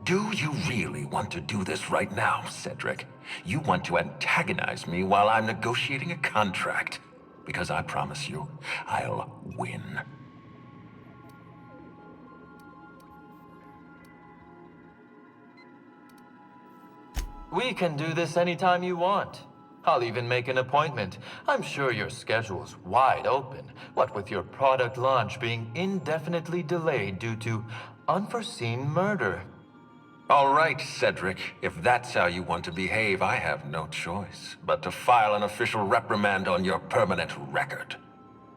Do you really want to do this right now, Cedric? You want to antagonize me while I'm negotiating a contract? Because I promise you, I'll win. We can do this anytime you want. I'll even make an appointment. I'm sure your schedule's wide open. What with your product launch being indefinitely delayed due to unforeseen murder. All right, Cedric. If that's how you want to behave, I have no choice but to file an official reprimand on your permanent record.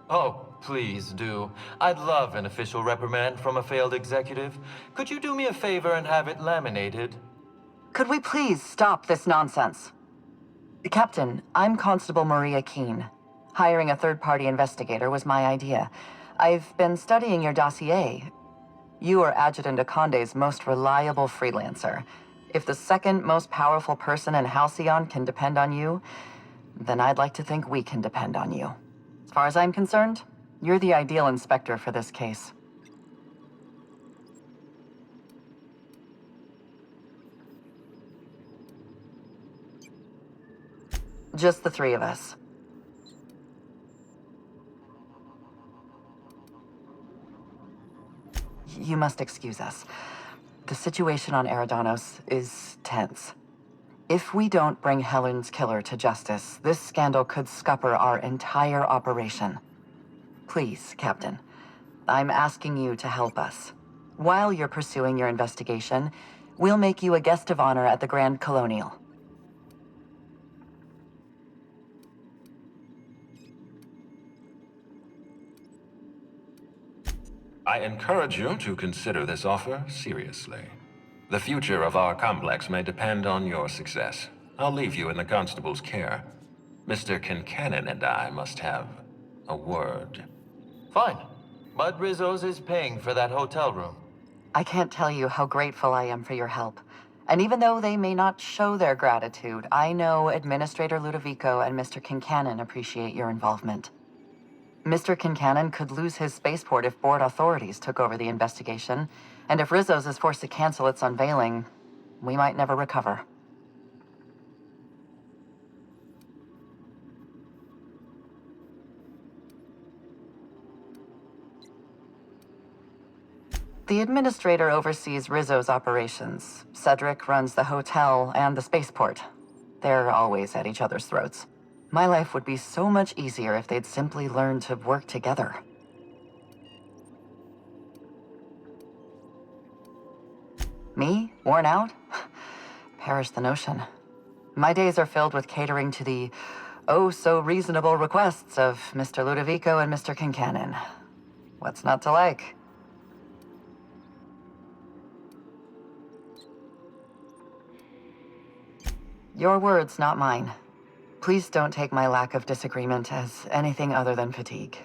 Oh, please do. I'd love an official reprimand from a failed executive. Could you do me a favor and have it laminated? Could we please stop this nonsense? Captain, I'm Constable Maria Keene. Hiring a third-party investigator was my idea. I've been studying your dossier. You are Adjutant Akonde's most reliable freelancer. If the second most powerful person in Halcyon can depend on you, then I'd like to think we can depend on you. As far as I'm concerned, you're the ideal inspector for this case. Just the three of us. You must excuse us. The situation on Eridanos is tense. If we don't bring Helen's killer to justice, this scandal could scupper our entire operation. Please, Captain, I'm asking you to help us. While you're pursuing your investigation, we'll make you a guest of honor at the Grand Colonial. I encourage you to consider this offer seriously. The future of our complex may depend on your success. I'll leave you in the constable's care. Mr. Kincannon and I must have a word. Fine. But Rizzo's is paying for that hotel room. I can't tell you how grateful I am for your help. And even though they may not show their gratitude, I know Administrator Ludovico and Mr. Kincannon appreciate your involvement. Mr. Kincannon could lose his spaceport if board authorities took over the investigation, and if Rizzo's is forced to cancel its unveiling, we might never recover. The Administrator oversees Rizzo's operations. Cedric runs the hotel and the spaceport. They're always at each other's throats. My life would be so much easier if they'd simply learned to work together. Me? Worn out? Perish the notion. My days are filled with catering to the oh-so-reasonable requests of Mr. Ludovico and Mr. Kincannon. What's not to like? Your words, not mine. Please don't take my lack of disagreement as anything other than fatigue.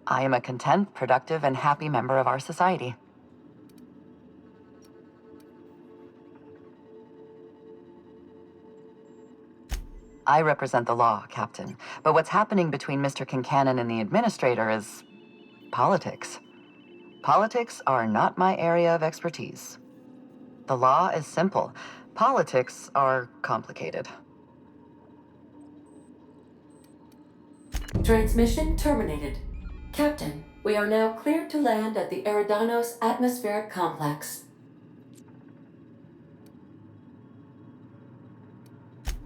I am a content, productive, and happy member of our society. I represent the law, Captain, but what's happening between Mr. Kincannon and the Administrator is politics. Politics are not my area of expertise. The law is simple. Politics are complicated. Transmission terminated. Captain, we are now cleared to land at the Eridanos Atmospheric Complex.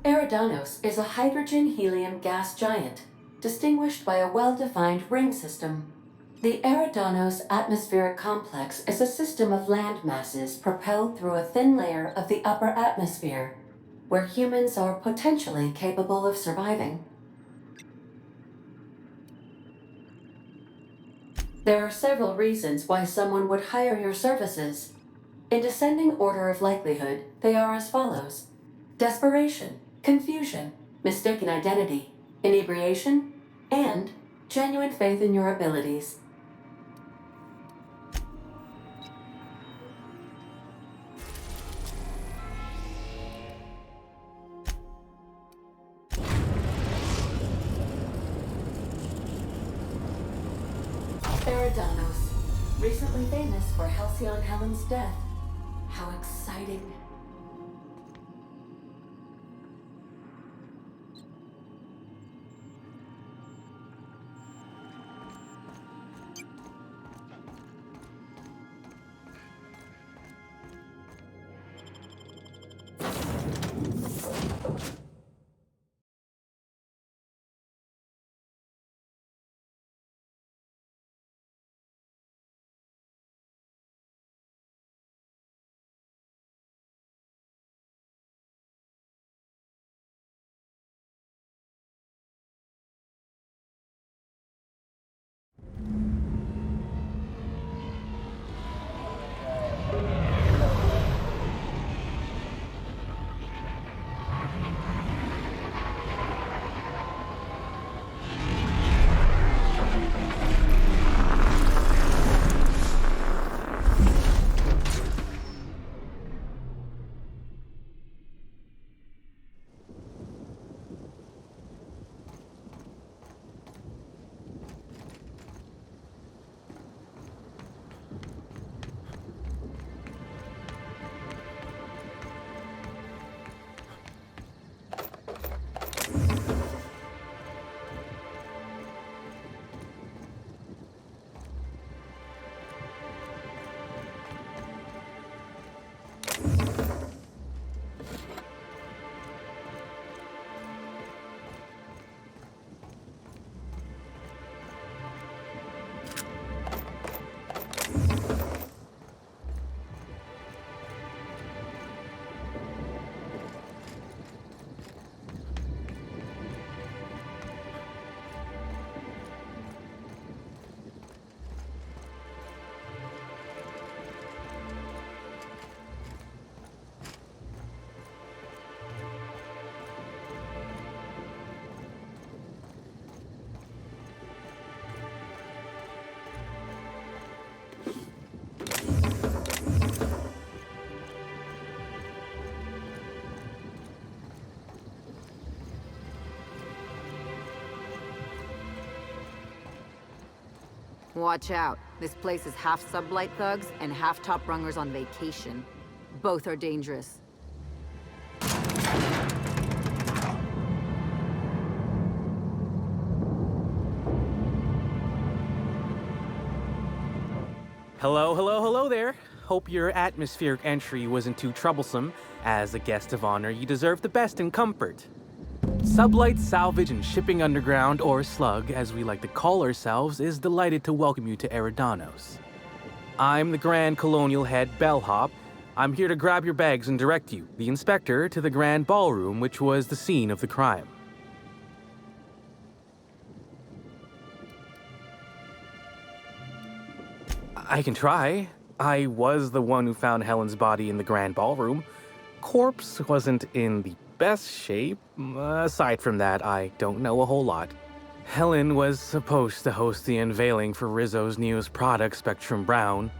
Eridanos is a hydrogen-helium gas giant, distinguished by a well-defined ring system. The Eridanos Atmospheric Complex is a system of land masses propelled through a thin layer of the upper atmosphere, where humans are potentially capable of surviving. There are several reasons why someone would hire your services. In descending order of likelihood, they are as follows: desperation, confusion, mistaken identity, inebriation, and genuine faith in your abilities. Eridanos, recently famous for Halcyon Helen's death. How exciting. Watch out. This place is half sublight thugs and half top rungers on vacation. Both are dangerous. Hello, hello, hello there. Hope your atmospheric entry wasn't too troublesome. As a guest of honor, you deserve the best in comfort. Sublight Salvage and Shipping Underground, or Slug, as we like to call ourselves, is delighted to welcome you to Eridanos. I'm the Grand Colonial Head Bellhop. I'm here to grab your bags and direct you, the Inspector, to the Grand Ballroom, which was the scene of the crime. I can try. I was the one who found Helen's body in the Grand Ballroom. Corpse wasn't in the best shape. Aside from that, I don't know a whole lot. Helen was supposed to host the unveiling for Rizzo's newest product, Spectrum Brown.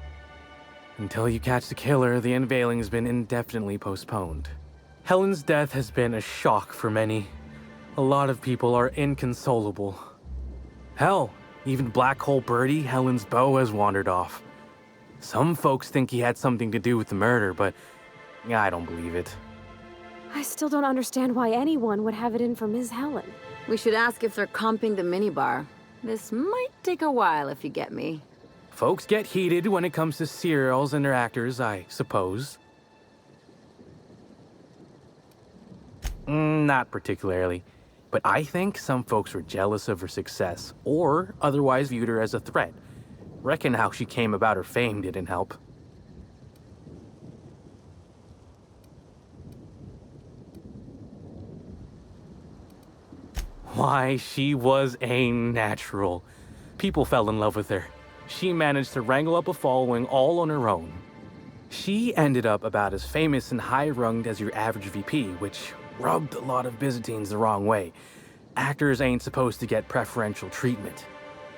Until you catch the killer, the unveiling's been indefinitely postponed. Helen's death has been a shock for many. A lot of people are inconsolable. Hell, even Black Hole Birdie, Helen's beau, has wandered off. Some folks think he had something to do with the murder, but I don't believe it. I still don't understand why anyone would have it in for Ms. Helen. We should ask if they're comping the minibar. This might take a while, if you get me. Folks get heated when it comes to serials and their actors, I suppose. Not particularly. But I think some folks were jealous of her success, or otherwise viewed her as a threat. Reckon how she came about her fame didn't help. Why, she was a natural. People fell in love with her. She managed to wrangle up a following all on her own. She ended up about as famous and high-runged as your average VP, which rubbed a lot of Byzantines the wrong way. Actors ain't supposed to get preferential treatment.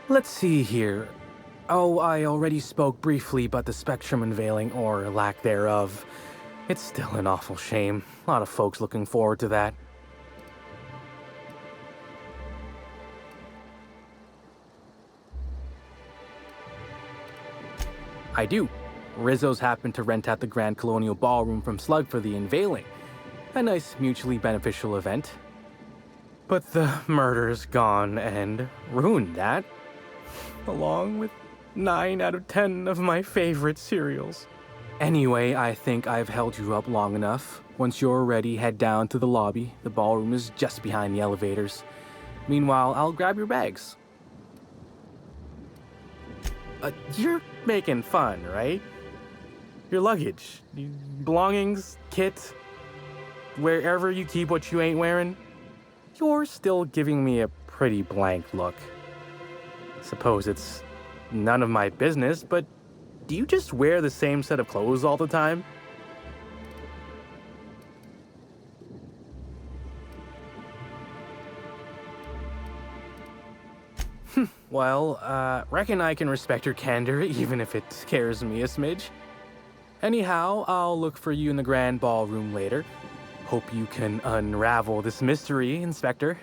Let's see here. Oh, I already spoke briefly about the Spectrum unveiling, or lack thereof. It's still an awful shame. A lot of folks looking forward to that. I do. Rizzo's happened to rent out the Grand Colonial Ballroom from Slug for the unveiling. A nice mutually beneficial event. But the murder's gone and ruined that. Along with 9 out of 10 of my favorite cereals. Anyway, I think I've held you up long enough. Once you're ready, head down to the lobby. The ballroom is just behind the elevators. Meanwhile, I'll grab your bags. You're making fun, right? Your luggage, belongings, kit, wherever you keep what you ain't wearing. You're still giving me a pretty blank look. Suppose it's none of my business, but do you just wear the same set of clothes all the time? Well, reckon I can respect your candor, even if it scares me a smidge. Anyhow, I'll look for you in the Grand Ballroom later. Hope you can unravel this mystery, Inspector.